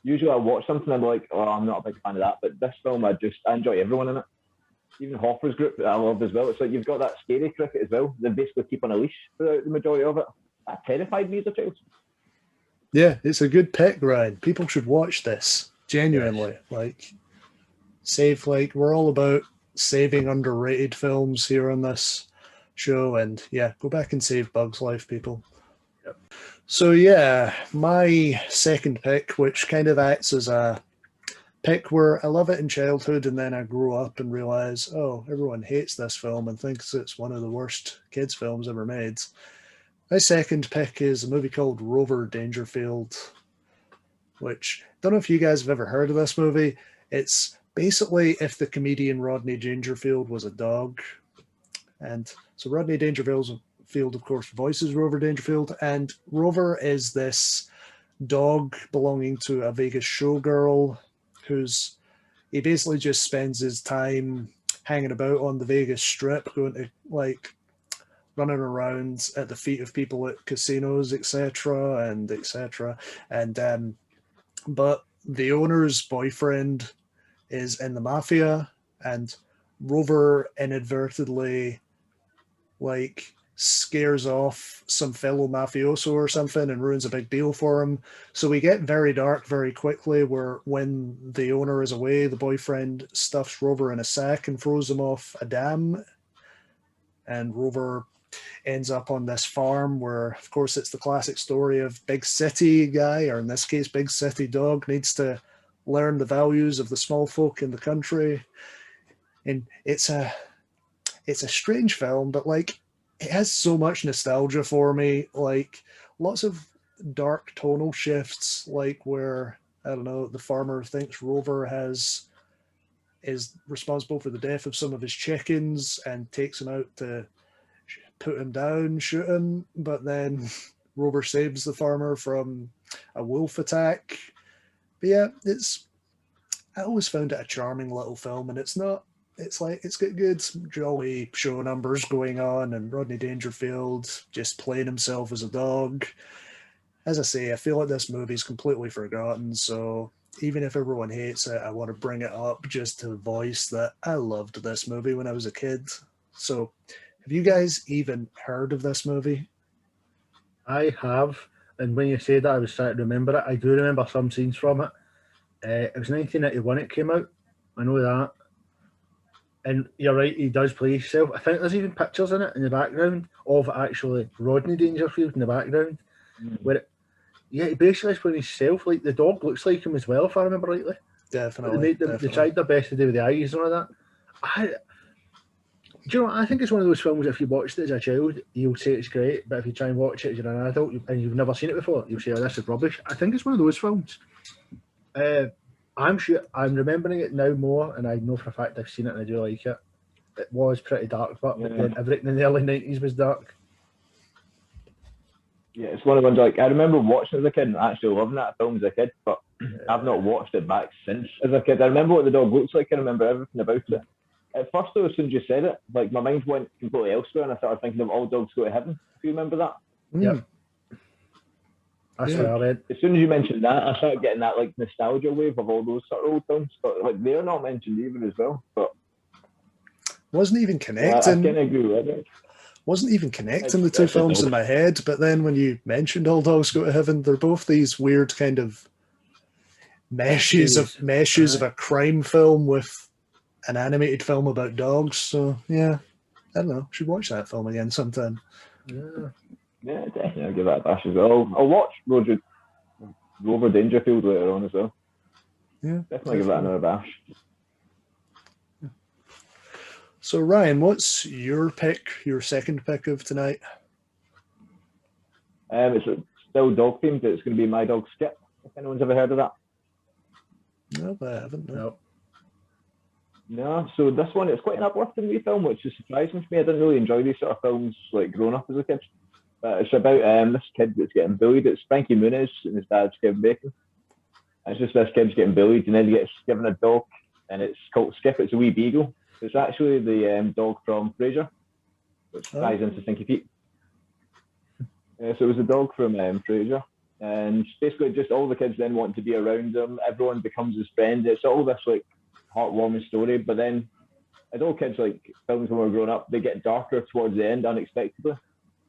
Speaker 2: Usually I watch something, I'm like, oh, I'm not a big fan of that. But this film, I enjoy everyone in it. Even Hopper's group that I love as well. It's like you've got that scary cricket as well. They basically keep on a leash throughout the majority of it. That terrified me as a child.
Speaker 1: Yeah, it's a good pick, Ryan. People should watch this. Genuinely. Yes. We're all about saving underrated films here on this show. And yeah, go back and save Bug's Life, people.
Speaker 3: Yep.
Speaker 1: So yeah, my second pick, which kind of acts as a pick where I love it in childhood and then I grow up and realize, oh, everyone hates this film and thinks it's one of the worst kids' films ever made. My second pick is a movie called Rover Dangerfield, which, I don't know if you guys have ever heard of this movie. It's basically if the comedian Rodney Dangerfield was a dog. And so Rodney Dangerfield, of course, voices Rover Dangerfield, and Rover is this dog belonging to a Vegas showgirl he basically just spends his time hanging about on the Vegas Strip, going to running around at the feet of people at casinos, etc. And but the owner's boyfriend is in the mafia, and Rover inadvertently scares off some fellow mafioso or something and ruins a big deal for him. So we get very dark very quickly, where when the owner is away, the boyfriend stuffs Rover in a sack and throws him off a dam, and Rover ends up on this farm where, of course, it's the classic story of big city guy, or in this case big city dog, needs to learn the values of the small folk in the country. And it's a strange film, but it has so much nostalgia for me, lots of dark tonal shifts, where, I don't know, the farmer thinks Rover is responsible for the death of some of his chickens and takes him out to put him down, shoot him, but then Rover saves the farmer from a wolf attack. But yeah, I always found it a charming little film, and it's got good jolly show numbers going on, and Rodney Dangerfield just playing himself as a dog. as I say, I feel like this movie's completely forgotten. So even if everyone hates it, I want to bring it up just to voice that I loved this movie when I was a kid. So have you guys even heard of this movie?
Speaker 3: I have, and when you said that, I was trying to remember it. I do remember some scenes from it. It was 1991 it came out. I know that. And you're right, he does play himself. I think there's even pictures in it in the background of actually Rodney Dangerfield in the background. Where, he basically is playing himself. Like, the dog looks like him as well, if I remember rightly.
Speaker 1: Definitely.
Speaker 3: They tried their best to do with the eyes and all that. Do you know, I think it's one of those films, if you watched it as a child, you'll say it's great, but if you try and watch it as you're an adult and you've never seen it before, you'll say, oh, this is rubbish. I think it's one of those films. I'm sure I'm remembering it now more, and I know for a fact I've seen it and I do like it. It was pretty dark, but then everything in the early 90s was dark.
Speaker 2: Yeah, it's one of the ones, like, I remember watching it as a kid and actually loving that film as a kid, but I've not watched it back since as a kid. I remember what the dog looks like, I remember everything about it. At first, though, as soon as you said it, like, my mind went completely elsewhere and I started thinking of All Dogs Go to Heaven. Do you remember that?
Speaker 3: Yep. That's where I read.
Speaker 2: As soon as you mentioned that, I started getting that, like, nostalgia wave of all those sort of old films. But, like, they're not mentioned either as well. But
Speaker 1: wasn't even connecting.
Speaker 2: I kind of agree with it.
Speaker 1: Wasn't even connecting the two films in my head. But then when you mentioned All Dogs Go to Heaven, they're both these weird kind of meshes of a crime film with an animated film about dogs. So yeah, I don't know. Should watch that film again sometime.
Speaker 2: Yeah, definitely. I'll give that a bash as well. I'll watch Rover Dangerfield later on as well.
Speaker 1: Yeah,
Speaker 2: definitely give that another bash.
Speaker 1: So Ryan, what's your second pick of tonight?
Speaker 2: It's still dog themed. It's going to be My Dog Skip. If anyone's ever heard of that.
Speaker 1: No, I haven't. No.
Speaker 2: No, so this one, it's quite an uplifting wee film, which is surprising to me. I didn't really enjoy these sort of films, like, growing up as a kid. But it's about this kid that's getting bullied. It's Frankie Muniz and his dad's Kevin Bacon. It's just this kid's getting bullied, and then he gets given a dog, and it's called Skip. It's a wee beagle. It's actually the dog from Frasier, which ties into Stinky Pete. So it was a dog from Frasier. And basically just all the kids then want to be around him. Everyone becomes his friend. It's all this, like, heartwarming story. But then, as all kids, like, films when we're growing up, they get darker towards the end unexpectedly.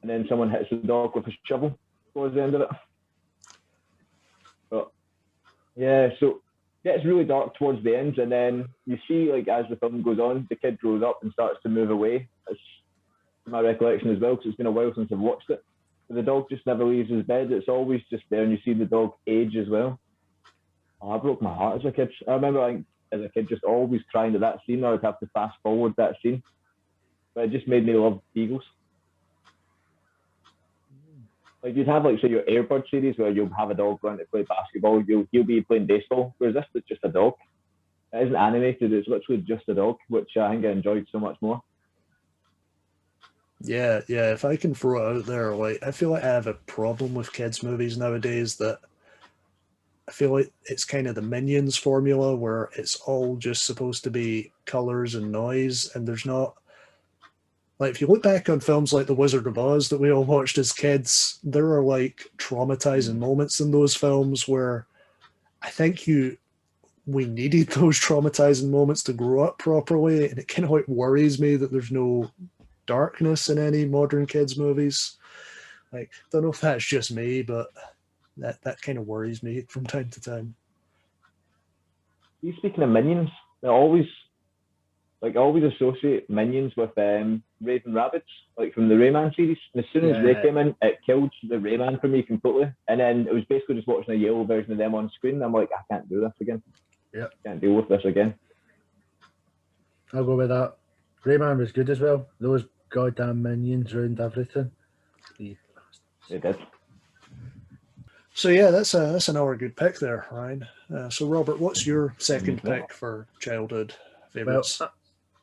Speaker 2: And then someone hits the dog with a shovel towards the end of it. But yeah, so yeah, it's really dark towards the end, and then you see, like, as the film goes on, the kid grows up and starts to move away. That's my recollection as well, because it's been a while since I've watched it. But the dog just never leaves his bed. It's always just there, and you see the dog age as well. Oh, I broke my heart as a kid. I remember, like, as a kid, just always crying at that scene. I would have to fast forward that scene. But it just made me love beagles. Like, you'd have, like, say, your Airbud series where you'll have a dog going to play basketball, he'll be playing baseball, whereas this is just a dog. It isn't animated, it's literally just a dog, which I think I enjoyed so much more.
Speaker 1: Yeah, if I can throw it out there, like, I feel like I have a problem with kids' movies nowadays that I feel like it's kind of the Minions formula where it's all just supposed to be colors and noise, and there's not. Like, if you look back on films like The Wizard of Oz that we all watched as kids, there are, like, traumatizing moments in those films where I think we needed those traumatizing moments to grow up properly, and it kind of, like, worries me that there's no darkness in any modern kids' movies. Like, don't know if that's just me, but that kind of worries me from time to time.
Speaker 2: You speaking of Minions, I always associate Minions with Raven Rabbits, like from the Rayman series. And as soon as they came in, it killed the Rayman for me completely. And then it was basically just watching a yellow version of them on screen. I'm like, I can't do this again. Yeah, can't deal with this again.
Speaker 3: I'll go with that. Rayman was good as well. Those goddamn Minions ruined everything.
Speaker 2: They did.
Speaker 1: So yeah, that's another good pick there, Ryan. So Robert, what's your second pick for childhood favorites?
Speaker 3: Well,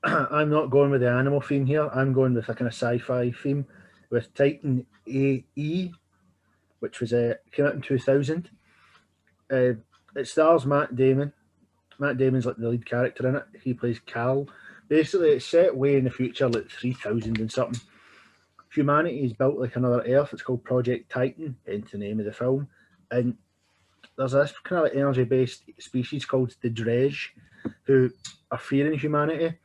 Speaker 3: I'm not going with the animal theme here. I'm going with a kind of sci-fi theme with Titan AE, which was came out in 2000. It stars Matt Damon. Matt Damon's like the lead character in it. He plays Cal. Basically, it's set way in the future, like 3000 and something. humanity is built like another Earth. It's called Project Titan, hence the name of the film. And there's this kind of like energy-based species called the Dredge, who are fearing humanity.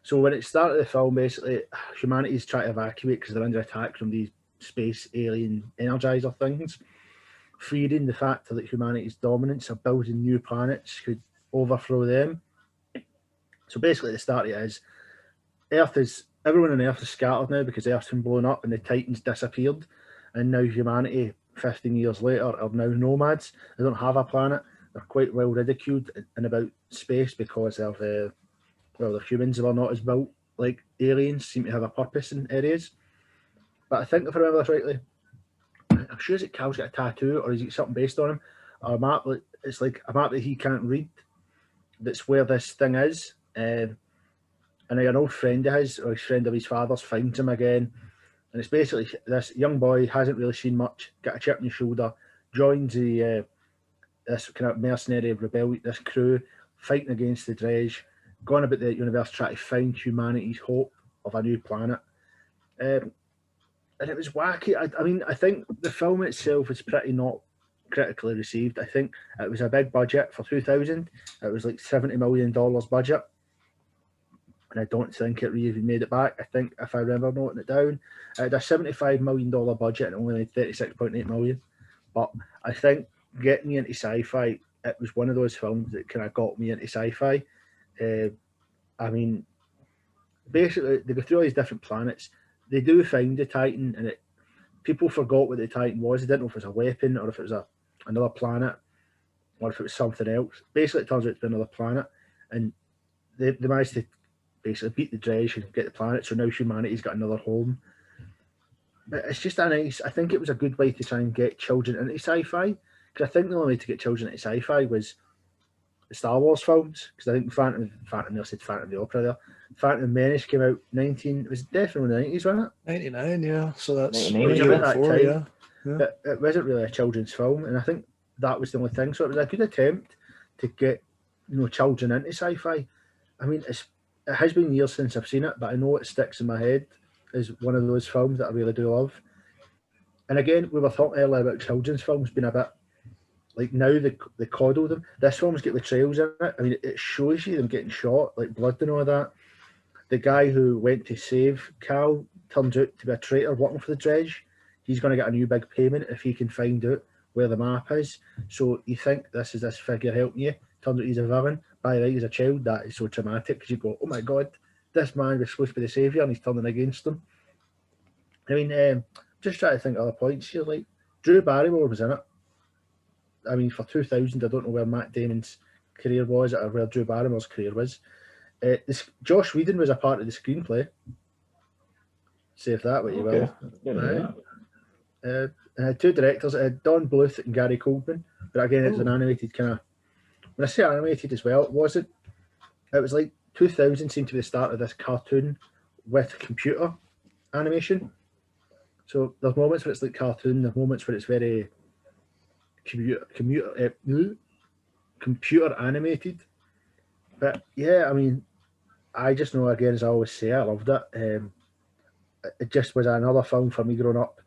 Speaker 3: So when it started the film, basically, humanity's trying to evacuate because they're under attack from these space alien energizer things, fearing the fact that humanity's dominance of building new planets could overthrow them. So basically, the start of it is everyone on Earth is scattered now because Earth's been blown up and the Titans disappeared, and now humanity, 15 years later, are now nomads. They don't have a planet. They're quite well ridiculed in about space because of the humans are not as built like aliens, seem to have a purpose in areas. But I think if I remember this rightly, I'm sure that Cal's got a tattoo or is it something based on him? Or a map, it's like a map that he can't read. That's where this thing is. And an old friend of his, or his friend of his father's, finds him again. And it's basically this young boy hasn't really seen much, got a chip on his shoulder, joins this kind of mercenary rebellion, this crew fighting against the Dredge, going about the universe trying to find humanity's hope of a new planet. And it was wacky. I mean, I think the film itself was pretty not critically received. I think it was a big budget for 2000. It was like $70 million budget. And I don't think it really made it back. I think, if I remember noting it down, it had a $75 million budget and only made $36.8 million. But I think getting me into sci-fi, it was one of those films that kind of got me into sci-fi. I mean, basically, they go through all these different planets. They do find the Titan, and people forgot what the Titan was. They didn't know if it was a weapon or if it was another planet or if it was something else. Basically, it turns out to be another planet, and they managed to basically beat the Dredge and get the planet, so now humanity's got another home. But it's just I think it was a good way to try and get children into sci-fi, because I think the only way to get children into sci-fi was the Star Wars films, because I think Phantom of the Opera there. Phantom Menace came out it was definitely the 90s, wasn't it?
Speaker 1: 99, yeah. So that's
Speaker 2: 99,
Speaker 1: a year
Speaker 3: that
Speaker 1: before,
Speaker 3: time.
Speaker 1: yeah.
Speaker 3: But it wasn't really a children's film, and I think that was the only thing. So it was a good attempt to get children into sci-fi. I mean, it has been years since I've seen it, but I know it sticks in my head as one of those films that I really do love. And again, we were talking earlier about children's films being a bit like now they coddle them. This film's got the trails in it. I mean, it shows you them getting shot, like blood and all that. The guy who went to save Cal turns out to be a traitor working for the Dredge. He's going to get a new big payment if he can find out where the map is. So you think this is this figure helping you. Turns out he's a villain. By the way, as a child, that is so traumatic because you go, oh my God, this man was supposed to be the saviour and he's turning against him. I mean, just trying to think of other points here. Like, Drew Barrymore was in it. I mean, for 2000, I don't know where Matt Damon's career was or where Drew Barrymore's career was. Josh Whedon was a part of the screenplay. Save that what you will. Right. It had two directors. It had Don Bluth and Gary Coleman. But again, it was an animated kind of... When I say animated as well, it wasn't... It was like 2000 seemed to be the start of this cartoon with computer animation. So there's moments where it's like cartoon, there's moments where it's very computer animated. But yeah, I mean, I just know, again, as I always say, I loved it. It just was another film for me growing up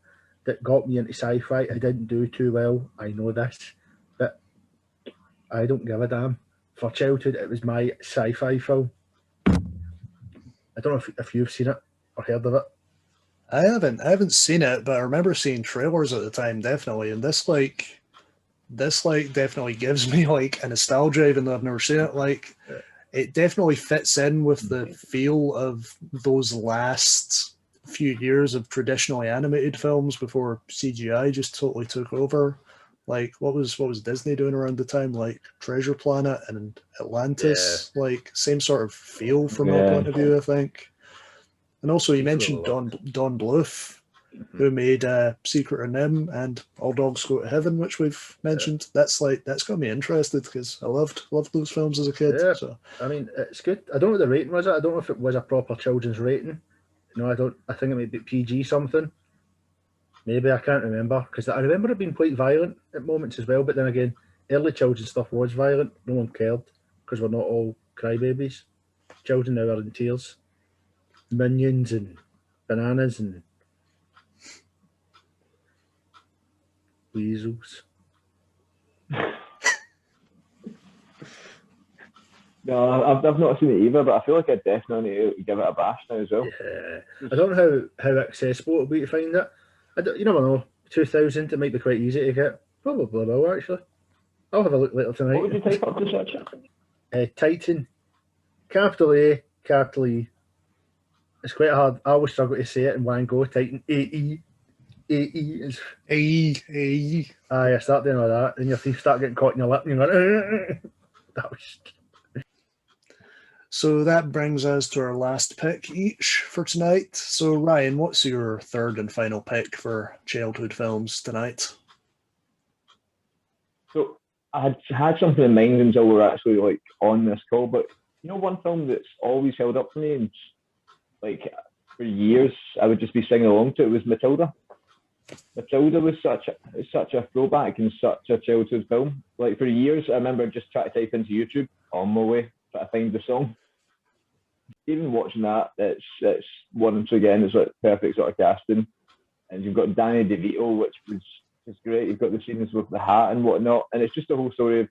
Speaker 3: that got me into sci-fi. I didn't do too well, I know this, but I don't give a damn. For childhood, it was my sci-fi film. I don't know if you've seen it or heard of it.
Speaker 1: I haven't seen it, but I remember seeing trailers at the time, definitely. And this definitely gives me like a nostalgia, even though I've never seen it. Like, it definitely fits in with the feel of those last few years of traditionally animated films before CGI just totally took over. Like, what was Disney doing around the time? Like Treasure Planet and Atlantis. Yeah. Like, same sort of feel from my point of view, I think. And also, you mentioned Don Bluth, who made Secret of Nim and All Dogs Go to Heaven, which we've mentioned. Yeah. That's got me interested because I loved those films as a kid.
Speaker 3: Yeah.
Speaker 1: So
Speaker 3: I mean, it's good. I don't know what the rating was. I don't know if it was a proper children's rating. I think it might be PG something. Maybe, I can't remember, because I remember it being quite violent at moments as well. But then again, early children's stuff was violent. No one cared because we're not all crybabies. Children now are in tears. Minions and bananas and weasels.
Speaker 2: No, I've not seen it either, but I feel like I definitely need to give it a bash now as well.
Speaker 3: Yeah, I don't know how accessible it'll be to find it. You never know. 2000, it might be quite easy to get. Probably will, actually. I'll have a look later tonight.
Speaker 2: What would you type up to search it?
Speaker 3: Titan, capital A, capital E. It's quite hard. I always struggle to say it in one go. Titan, A-E. A-E is...
Speaker 1: A-E.
Speaker 3: I start doing all that, and your teeth start getting caught in your lip, and you're going, that was...
Speaker 1: So that brings us to our last pick each for tonight. So Ryan, what's your third and final pick for childhood films tonight?
Speaker 2: So I had something in mind until we were actually like on this call, but you know, one film that's always held up for me, and like for years I would just be singing along to it, was Matilda. Matilda was such a throwback and such a childhood film. Like for years, I remember just trying to type into YouTube on my way, trying to find the song. Even watching that, it's once again, it's like perfect sort of casting. And you've got Danny DeVito, which was just great. You've got the scenes with the hat and whatnot, and it's just a whole story of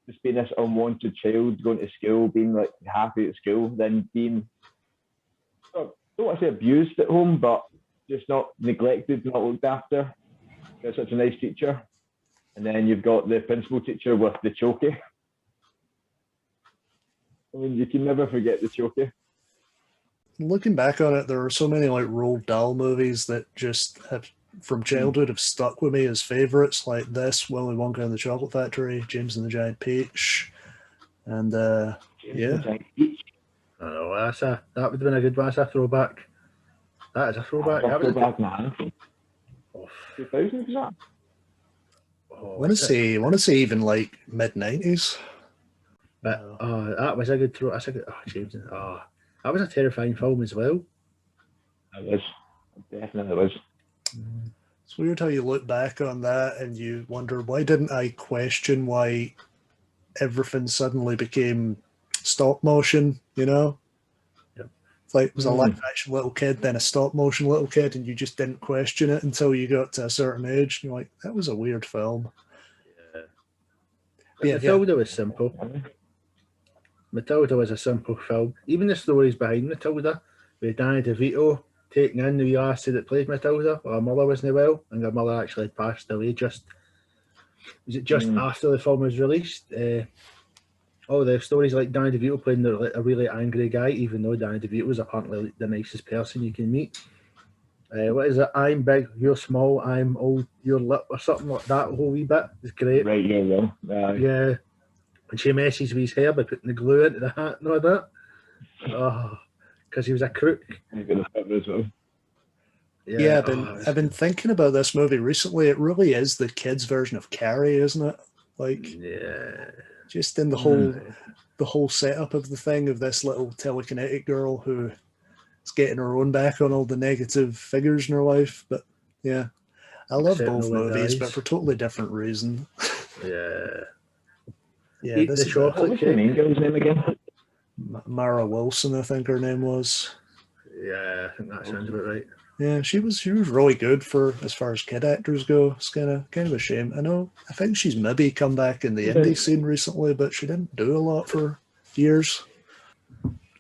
Speaker 2: just being this unwanted child going to school, being like happy at school, then being, I don't want to say abused at home, but just not neglected, not looked after. Got such a nice teacher. And then you've got the principal teacher with the chokey. I mean, you can never forget the chokey.
Speaker 1: Looking back on it, there are so many like Roald Dahl movies that just have, from childhood, have stuck with me as favourites, like this, Willy Wonka and the Chocolate Factory, James and the Giant Peach, and yeah.
Speaker 3: I know, that would have been a good one. That's a throwback. That is a throwback.
Speaker 2: That's a throwback, man. 2000 was that?
Speaker 3: I
Speaker 1: want to say even like mid-90s.
Speaker 3: But that was a good throw. That's a good. Oh, James. Oh, that was a terrifying film as well.
Speaker 2: It was. It definitely was.
Speaker 1: It's weird how you look back on that and you wonder, why didn't I question why everything suddenly became stop motion, you know?
Speaker 3: Yep.
Speaker 1: It's like it was a live action little kid, then a stop motion little kid, and you just didn't question it until you got to a certain age. You're like, that was a weird film.
Speaker 3: Yeah. Matilda was simple. Matilda was a simple film. Even the stories behind Matilda, with Danny DeVito taking in the wee lassie that played Matilda. Well, her mother wasn't well, and her mother actually had passed away just after the film was released. All the stories like Danny DeVito playing a really angry guy, even though Danny DeVito was apparently the nicest person you can meet. What is it? I'm big, you're small, I'm old, you're lit, or something like that. Whole wee bit is great.
Speaker 2: Right, yeah.
Speaker 3: Yeah. And she messes with his hair by putting the glue into the hat and all that. Oh, because he was a crook.
Speaker 1: Yeah, I've been thinking about this movie recently. It really is the kids' version of Carrie, isn't it? Like,
Speaker 3: yeah,
Speaker 1: just in the whole setup of the thing of this little telekinetic girl who is getting her own back on all the negative figures in her life. But yeah, I love both movies, but for totally different reasons.
Speaker 3: Yeah.
Speaker 1: Yeah,
Speaker 3: Eat the chocolate
Speaker 2: What's the main girl's name again?
Speaker 1: Mara Wilson, I think her name was.
Speaker 3: Yeah, I think that sounds about right.
Speaker 1: Yeah, she was really good for as far as kid actors go. It's kind of a shame. I think she's maybe come back in the indie scene recently, but she didn't do a lot for years.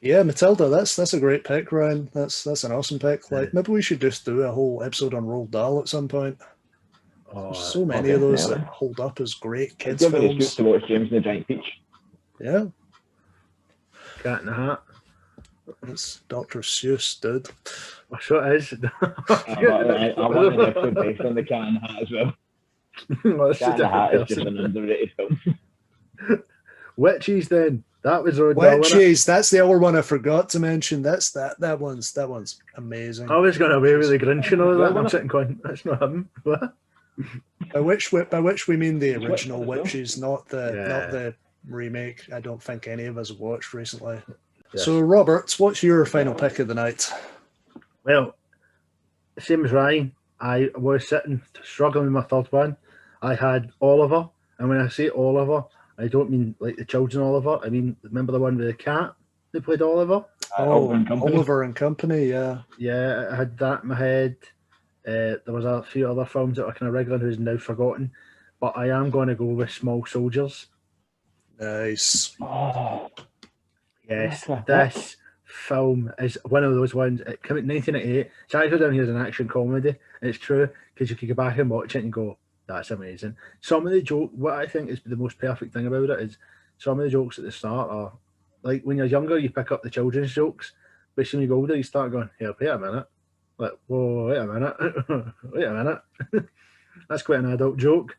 Speaker 1: Yeah, Matilda, that's a great pick, Ryan. That's an awesome pick. Like, maybe we should just do a whole episode on Roald Dahl at some point. There's so many of those that hold up as great kids films.
Speaker 2: Give me to watch James and the Giant Peach.
Speaker 1: Yeah.
Speaker 3: Cat in the Hat.
Speaker 1: It's Dr. Seuss, dude.
Speaker 3: I'm sure it is.
Speaker 2: I want an episode based on the Cat in the Hat as well. Cat in the Hat is just an underrated film.
Speaker 3: Witches, then. That was
Speaker 1: Witches. That's the other one I forgot to mention. That one's amazing.
Speaker 3: I was going away with the Grinch and all that. I'm sitting going, that's not him. What?
Speaker 1: By which we mean the original Witches, not the remake. I don't think any of us have watched recently. Yes. So, Robert, what's your final pick of the night?
Speaker 3: Well, same as Ryan, I was struggling with my third one. I had Oliver, and when I say Oliver, I don't mean like the children Oliver. I mean, remember the one with the cat who played Oliver?
Speaker 1: Oliver and Company, yeah.
Speaker 3: Yeah, I had that in my head. There was a few other films that are kind of regular who's now forgotten, but I am going to go with Small Soldiers.
Speaker 1: Nice.
Speaker 2: Oh,
Speaker 3: Yes, this film is one of those ones. It came out in 1988. It's actually down here as an action comedy. And it's true because you could go back and watch it and go, "That's amazing." Some of the joke, what I think is the most perfect thing about it is some of the jokes at the start are like when you're younger, you pick up the children's jokes, but when you go older, you start going, "Here, wait a minute." Like, whoa, wait a minute. Wait a minute. That's quite an adult joke.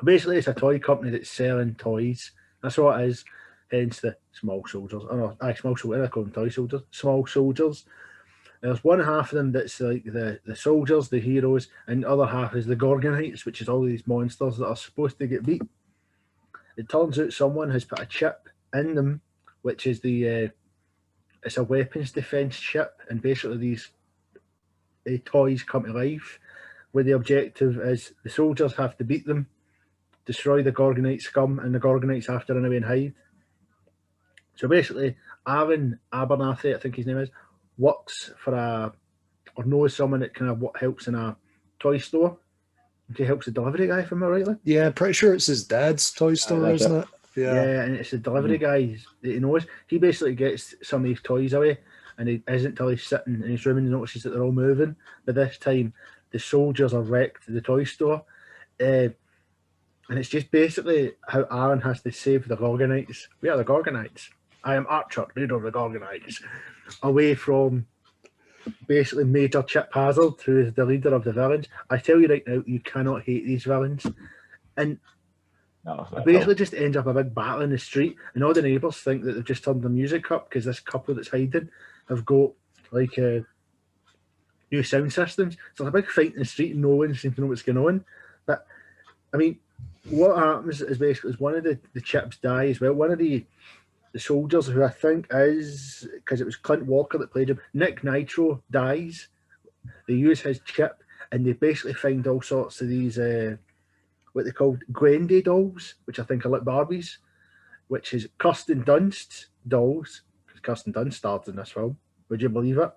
Speaker 3: Basically, it's a toy company that's selling toys. That's what it is. Hence the Small Soldiers. Oh, no, Small Soldiers. I call them toy soldiers. Small Soldiers. There's one half of them that's like the soldiers, the heroes, and the other half is the Gorgonites, which is all these monsters that are supposed to get beat. It turns out someone has put a chip in them, which is it's a weapons defense chip, and basically these toys come to life, where the objective is the soldiers have to beat them, destroy the Gorgonite scum, and the Gorgonites have to run away and hide. So basically, Aaron Abernathy, I think his name is, works for or knows someone that kind of helps in a toy store. He helps the delivery guy, if I'm rightly.
Speaker 1: Yeah, pretty sure it's his dad's toy store, isn't it?
Speaker 3: Yeah, and it's the delivery guy that he knows. He basically gets some of these toys away, and he isn't until he's sitting in his room and he notices that they're all moving. But this time, the soldiers are wrecked the toy store. And it's just basically how Aaron has to save the Gorgonites. We are the Gorgonites. I am Archer, leader of the Gorgonites. Away from basically Major Chip Hazard, who is the leader of the villains. I tell you right now, you cannot hate these villains. And basically just ends up a big battle in the street, and all the neighbours think that they've just turned the music up because this couple that's hiding have got like new sound systems. So there's a big fight in the street and no one seems to know what's going on. But I mean, what happens is basically one of the chips die as well. One of the soldiers, who I think is, because it was Clint Walker that played him, Nick Nitro, dies. They use his chip and they basically find all sorts of these what they call Gwendy dolls, which I think are like Barbies, which is Kirsten Dunst's dolls, because Kirsten Dunst starred in this film. Would you believe it?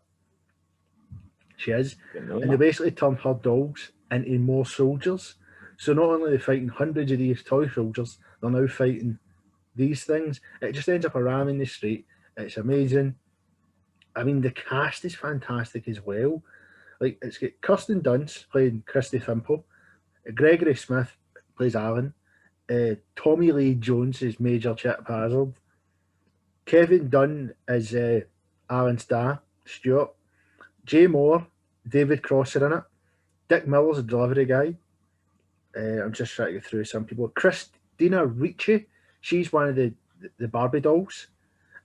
Speaker 3: She is. And they basically turn her dolls into more soldiers. So not only are they fighting hundreds of these toy soldiers, they're now fighting these things. It just ends up a ram in the street. It's amazing. I mean, the cast is fantastic as well. Like, it's got Kirsten Dunst playing Christy Thimble, Gregory Smith plays Alan, Tommy Lee Jones is Major Chip Hazard, Kevin Dunn is Alan's dad, Stuart, Jay Moore, David Cross are in it, Dick Miller's a delivery guy. I'm just trying to get through some people. Christina Ricci, she's one of the Barbie dolls,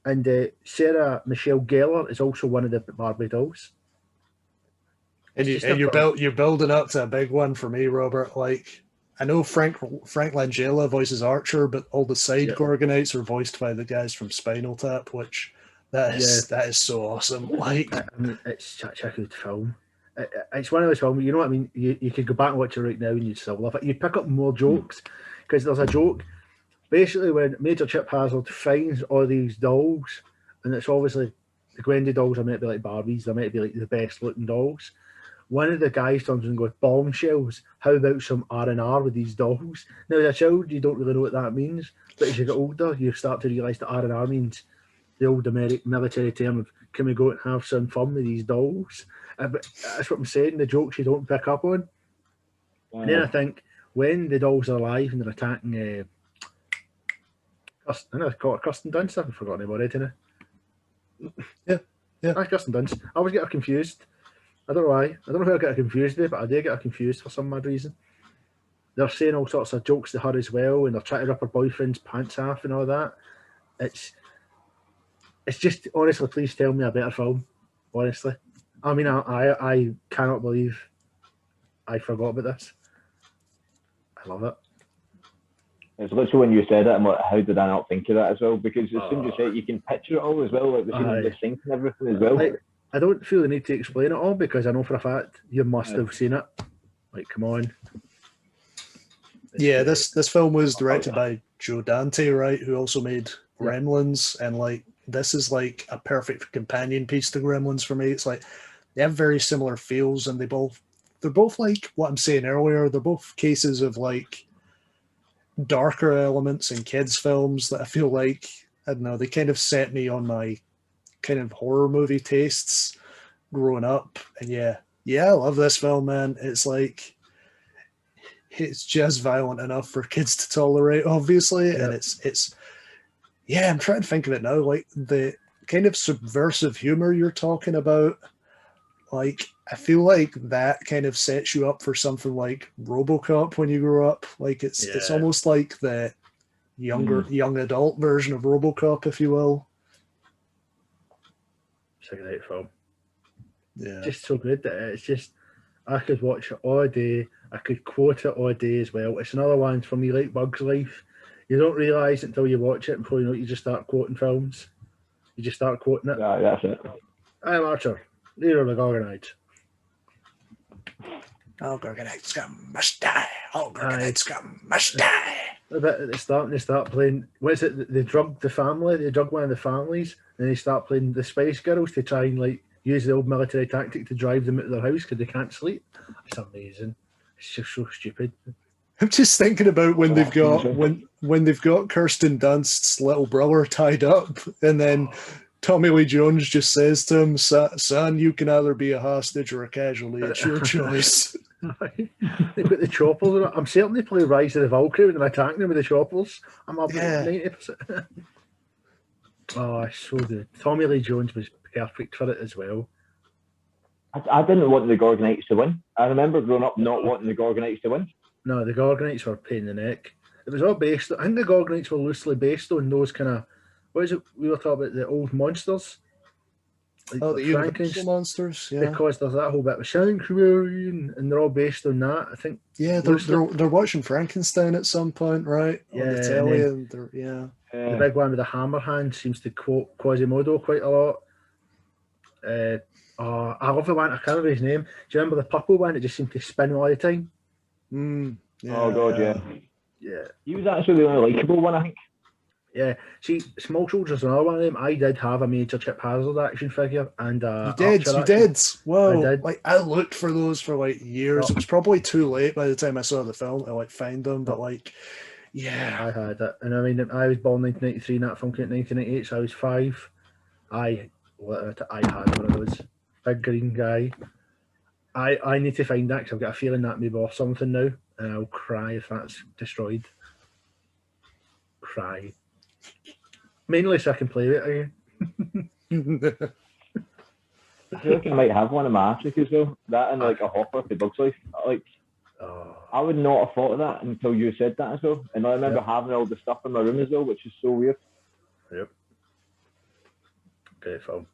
Speaker 3: and Sarah Michelle Gellar is also one of the Barbie dolls.
Speaker 1: And you're building up to a big one for me, Robert. Like, I know Frank Langella voices Archer, but all the side Gorgonites are voiced by the guys from Spinal Tap, which that is so awesome. Like,
Speaker 3: I mean, it's such a good film. It's one of those films, you know what I mean? You could go back and watch it right now and you'd still love it. You'd pick up more jokes, because there's a joke basically when Major Chip Hazard finds all these dolls, and it's obviously the Gwendy dolls are meant to be like Barbies, they're meant to be like the best looking dolls. One of the guys turns and goes, "Bombshells, how about some R&R with these dolls?" Now, as a child, you don't really know what that means, but as you get older, you start to realise that R&R means the old military term of, can we go and have some fun with these dolls? But that's what I'm saying, the jokes you don't pick up on. And then I think when the dolls are alive and they're attacking, I know it's called Kirsten Dunst, I've forgotten about it, didn't I? Yeah. Kirsten Dunst. I always get her confused. I don't know why. I don't know how I get her confused with, but I do get her confused for some mad reason. They're saying all sorts of jokes to her as well, and they're trying to rip her boyfriend's pants off and all that. It's just, honestly, please tell me a better film. Honestly. I mean, I cannot believe I forgot about this. I love it.
Speaker 2: It's literally when you said it, I'm like, how did I not think of that as well? Because as soon as you say it, you can picture it all as well, like the scene of the sink and everything as well.
Speaker 3: Like, I don't feel the need to explain it all, because I know for a fact you must have seen it. Like, come on.
Speaker 1: Yeah, this film was directed by Joe Dante, right, who also made Gremlins, and like this is like a perfect companion piece to Gremlins for me. It's like they have very similar feels, and they're both like what I'm saying earlier. They're both cases of like darker elements in kids' films that I feel like, I don't know, they kind of set me on my kind of horror movie tastes growing up. And yeah, I love this film, man. It's like, it's just violent enough for kids to tolerate, obviously. And it's I'm trying to think of it now, like the kind of subversive humor you're talking about. Like, I feel like that kind of sets you up for something like RoboCop when you grow up. Like, it's almost like the young adult version of RoboCop, if you will.
Speaker 3: It's a great film.
Speaker 1: Yeah,
Speaker 3: Just so good that it's just, I could watch it all day. I could quote it all day as well. It's another one for me like Bug's Life. You don't realise it until you watch it, and before you know it, you just start quoting films. You just start quoting it.
Speaker 2: Yeah, that's it.
Speaker 3: I'm Archer, leader of the Gorgonites.
Speaker 1: all Gorgonites must die. All Gorgonites must die.
Speaker 3: A bit at the start, and they start playing. What is it? They drug the family. They drug one of the families, and they start playing the Spice Girls to try and like use the old military tactic to drive them out of their house because they can't sleep. It's amazing. It's just so stupid.
Speaker 1: I'm just thinking about when they've got when they've got Kirsten Dunst's little brother tied up, and then Tommy Lee Jones just says to him, "Son, you can either be a hostage or a casualty. It's your choice."
Speaker 3: They put the choppers in it. I'm certain they play Rise of the Valkyrie when they're attacking them with the choppers. I'm up at 90%. Oh, it's so good. Tommy Lee Jones was perfect for it as well.
Speaker 2: I didn't want the Gorgonites to win. I remember growing up not wanting the Gorgonites to win.
Speaker 3: No, the Gorgonites were a pain in the neck. It was all based. I think the Gorgonites were loosely based on those kind of. What is it? We were talking about the old monsters.
Speaker 1: Like the Universal monsters, yeah.
Speaker 3: Because there's that whole bit of Sanctuary, and they're all based on that. I think.
Speaker 1: Yeah, they're watching Frankenstein at some point, right?
Speaker 3: Yeah,
Speaker 1: on the telly,
Speaker 3: and the big one with the hammer hand seems to quote Quasimodo quite a lot. I love the one. I can't remember his name. Do you remember the purple one that just seemed to spin all the time?
Speaker 1: Yeah.
Speaker 2: Oh god, yeah.
Speaker 3: Yeah.
Speaker 2: He was actually the only likeable one, I think.
Speaker 3: Yeah, see, Small Soldier's another one of them. I did have a major Chip Hazard action figure, and
Speaker 1: you did. Whoa! I did. Like, I looked for those for like years. It was probably too late by the time I saw the film to like find them. But like, yeah,
Speaker 3: I had it, and I mean, I was born 1993, and that film came out 1998, so I was 5. I had one of those big green guy. I need to find that because I've got a feeling that may be off something now, and I'll cry if that's destroyed. Cry. Mainly so I can play it again.
Speaker 2: I feel like I might have one in my attic as well. That and like a hopper for Bug's Life. Like, I would not have thought of that until you said that as well. And I remember having all the stuff in my room as well, which is so weird.
Speaker 3: Yep. Great film.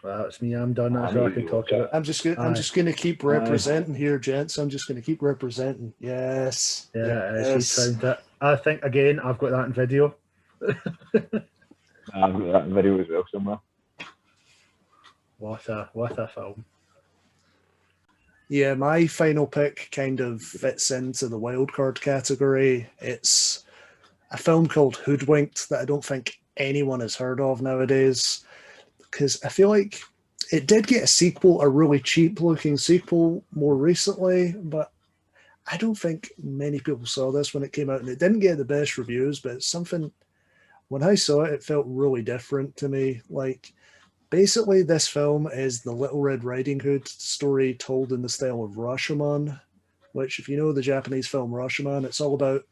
Speaker 3: Well, that's me. I'm done. That's all I can talk about.
Speaker 1: I'm just gonna keep representing here, gents. I'm just gonna keep representing. Yes.
Speaker 3: Yeah. Yes. I think again, I've got that in video.
Speaker 2: I've got that in video as well somewhere.
Speaker 3: What a film.
Speaker 1: Yeah, my final pick kind of fits into the wildcard category. It's a film called Hoodwinked that I don't think anyone has heard of nowadays, because I feel like it did get a sequel, a really cheap-looking sequel more recently, but I don't think many people saw this when it came out, and it didn't get the best reviews, but it's something, when I saw it, it felt really different to me. Like, basically, this film is the Little Red Riding Hood story told in the style of Rashomon, which, if you know the Japanese film Rashomon, it's all about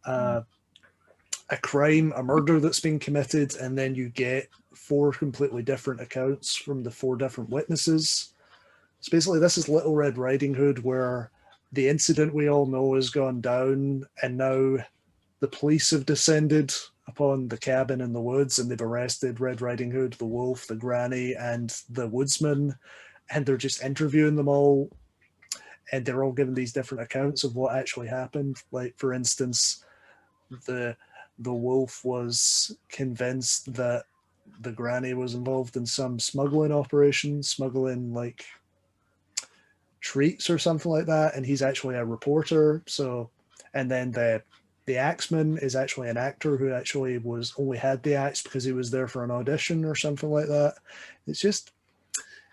Speaker 1: a crime, a murder that's been committed, and then you get 4 completely different accounts from the 4 different witnesses. So basically, this is Little Red Riding Hood, where the incident we all know has gone down, and now the police have descended upon the cabin in the woods, and they've arrested Red Riding Hood, the wolf, the granny, and the woodsman, and they're just interviewing them all, and they're all giving these different accounts of what actually happened. Like, for instance, the wolf was convinced that the granny was involved in some smuggling operation, smuggling like treats or something like that, and he's actually a reporter. So, and then the axeman is actually an actor who actually only had the axe because he was there for an audition or something like that. It's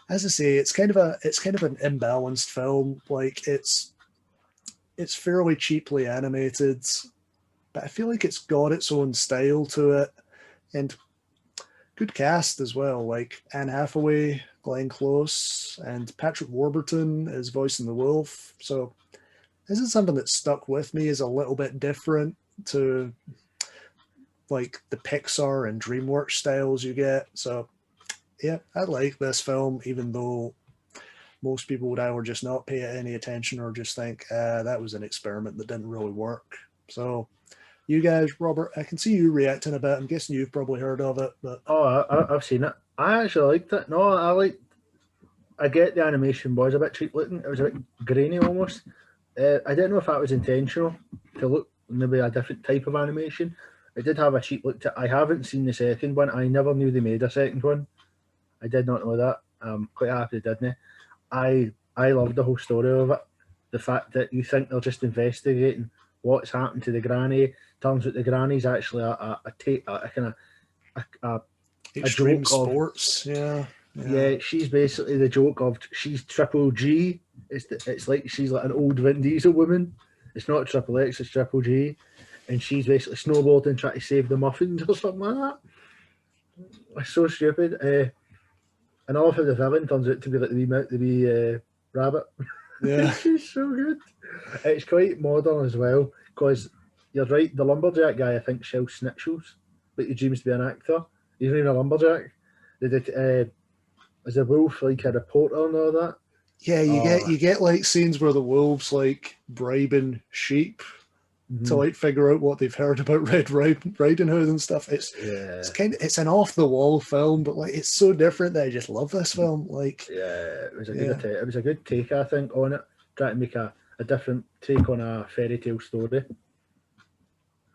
Speaker 1: as I say, it's kind of an imbalanced film. Like it's fairly cheaply animated, but I feel like it's got its own style to it, and good cast as well. Like Anne Hathaway, Glenn Close, and Patrick Warburton is voicing the wolf. So this is something that stuck with me as a little bit different to like the Pixar and DreamWorks styles you get. So yeah, I like this film, even though most people would either just not pay it any attention or just think that was an experiment that didn't really work. So you guys, Robert, I can see you reacting a bit. I'm guessing you've probably heard of it, but
Speaker 3: I've seen it. I actually liked it. No, I get the animation was a bit cheap looking. It was a bit grainy almost. I didn't know if that was intentional to look maybe a different type of animation. It did have a cheap look to it. I haven't seen the second one. I never knew they made a second one. I did not know that. I'm quite happy they didn't. I love the whole story of it. The fact that you think they're just investigating what's happened to the granny. Turns out the granny's actually a
Speaker 1: extreme
Speaker 3: joke
Speaker 1: sports.
Speaker 3: Yeah, she's basically the joke of she's Triple G. It's like she's like an old Vin Diesel woman. It's not Triple X, it's Triple G. And she's basically snowboarding trying to save the muffins or something like that. It's so stupid. And all of the villain turns out to be like the wee rabbit.
Speaker 1: Yeah.
Speaker 3: She's so good. It's quite modern as well, because you're right, the lumberjack guy, I think, Shel Snitchels, but he dreams to be an actor. He's not even a lumberjack. Is a wolf like a reporter and all that?
Speaker 1: Yeah, you get like scenes where the wolves like bribing sheep to like figure out what they've heard about Red Riding Hood and stuff. It's an off the wall film, but like it's so different that I just love this film. Like
Speaker 3: it was a good take, I think, on it. Trying to make a different take on a fairy tale story.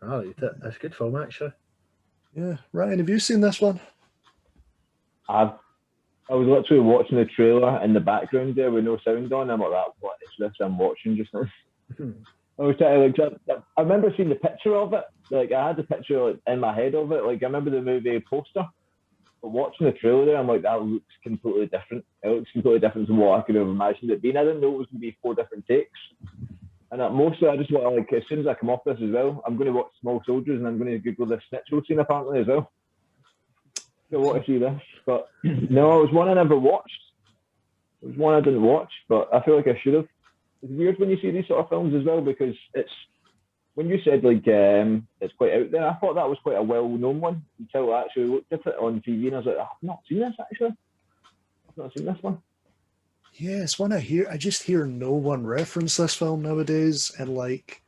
Speaker 3: I liked it. It's a good film actually.
Speaker 1: Yeah, Ryan, have you seen this one?
Speaker 2: I was literally watching the trailer in the background there with no sound on. I'm like, what is this I'm watching just now? I was trying to I remember seeing the picture of it. Like I had the picture like, in my head of it. Like I remember the movie poster. But watching the trailer there, I'm like, that looks completely different. It looks completely different from what I could have imagined it being. I didn't know it was going to be 4 different takes. And mostly I just want to, like, as soon as I come off this as well, I'm going to watch Small Soldiers and I'm going to Google the Snitchell scene apparently as well. I want to see this. But no, it was one I never watched. It was one I didn't watch, but I feel like I should have. It's weird when you see these sort of films as well, because it's, when you said like it's quite out there, I thought that was quite a well-known one until I actually looked at it on TV and I was like, I've not seen this actually. I've not seen this one.
Speaker 1: Yeah, it's one I just hear no one reference this film nowadays, and like,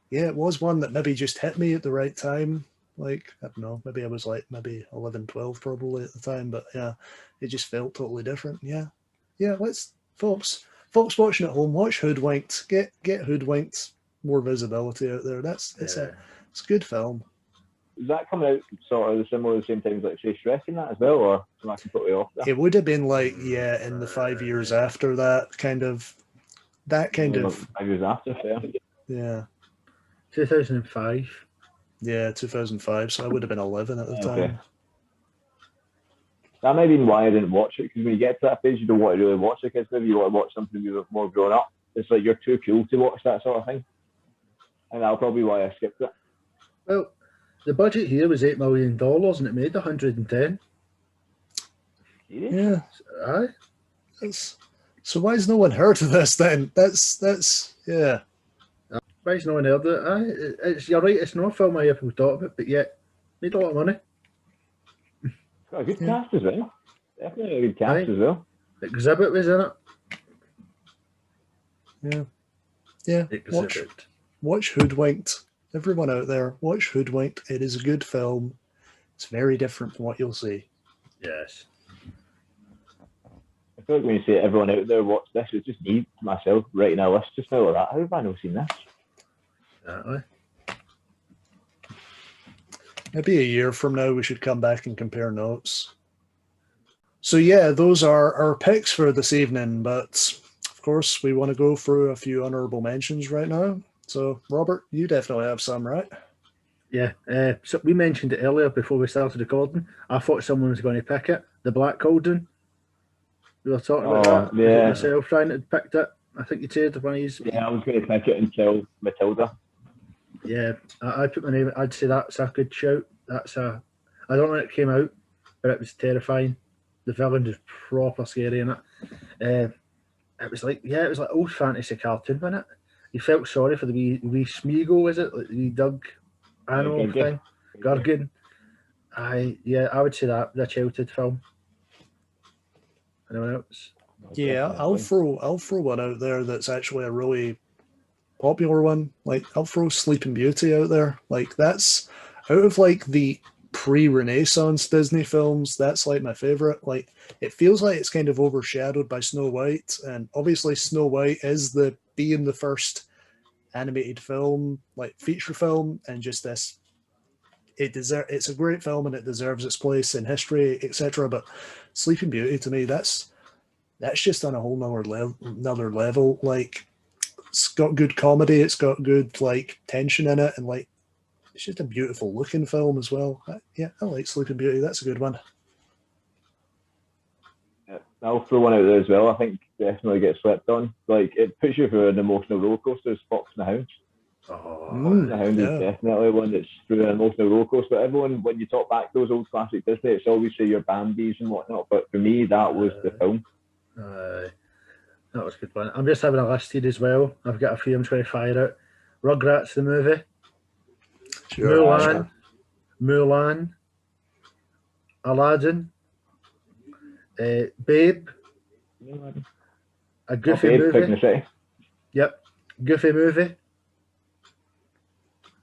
Speaker 1: yeah, it was one that maybe just hit me at the right time. Like, I don't know, maybe I was like maybe 11, 12 probably at the time, but yeah, it just felt totally different. Yeah, let's folks watching at home, watch Hoodwinked, get Hoodwinked more visibility out there. It's a good film.
Speaker 2: Is that coming out sort of the same time as like say Shrek and that as well, or am I completely off there?
Speaker 1: It would have been like in the 5 years after that kind of 5
Speaker 2: years after,
Speaker 1: yeah.
Speaker 3: 2005.
Speaker 1: Yeah, 2005. So I would have been 11 at the time.
Speaker 2: That might be why I didn't watch it, because when you get to that page, you don't want to really watch it, because maybe you want to watch something a bit more grown up. It's like you're too cool to watch that sort of thing. And that'll probably be why I skipped it.
Speaker 3: Well, the budget here was $8 million and it made 110.
Speaker 1: Yeah.
Speaker 3: Aye.
Speaker 1: So why has no one heard of this then? That's yeah.
Speaker 3: Why has no one heard of it? Aye. You're right, it's not a film I ever thought of it, but yet made a lot of money.
Speaker 2: It's got a good cast as well. Definitely a good cast as well.
Speaker 3: Exhibit was in
Speaker 1: it. Yeah. Watch Hoodwinked. Everyone out there, watch Hoodwinked. It is a good film. It's very different from what you'll see.
Speaker 3: Yes.
Speaker 2: I feel like when you say everyone out there watch this, it's just me, myself, writing a list just now like that. How have I not seen this?
Speaker 3: Exactly.
Speaker 1: Maybe a year from now, we should come back and compare notes. So yeah, those are our picks for this evening, but of course, we want to go through a few honorable mentions right now. So, Robert, you definitely have some, right?
Speaker 3: Yeah. So we mentioned it earlier before we started recording. I thought someone was going to pick it. The Black Cauldron. We were talking about that.
Speaker 2: Yeah.
Speaker 3: Myself, Ryan had picked it. I think you said when he's.
Speaker 2: Yeah, I was going to pick it until Matilda.
Speaker 3: Yeah, I put my name. I'd say that's a good shout. I don't know when it came out, but it was terrifying. The villain was proper scary in it. It was like old fantasy cartoon, wasn't it? You felt sorry for the wee Smeagol, is it? Like the Doug animal thing, Gurgan. I would say that the childhood film. Anyone else?
Speaker 1: Yeah, I'll throw one out there that's actually a really popular one. Like, I'll throw Sleeping Beauty out there. Like, that's out of like the pre-Renaissance Disney films, that's like my favorite. Like, it feels like it's kind of overshadowed by Snow White, and obviously Snow White is being the first animated film, like feature film, and just this. It's a great film and it deserves its place in history, etc. But Sleeping Beauty, to me, that's just on a whole another level. Like, it's got good comedy, it's got good like tension in it, and like it's just a beautiful looking film as well. I like Sleeping Beauty. That's a good one.
Speaker 2: Yeah, I'll throw one out there as well. I think definitely gets slept on. Like, it puts you through an emotional roller coaster. Fox and the Hound. Fox and the Hound is definitely one that's through an emotional roller coaster. Everyone, when you talk back those old classic Disney, it's always say your Bambis and whatnot. But for me, that was the film.
Speaker 3: That was a good one. I'm just having a list here as well. I've got a few I'm trying to fire out. Rugrats, the movie.
Speaker 1: Sure,
Speaker 3: Mulan. Aladdin. Babe. A Goofy movie. Yep. Goofy movie.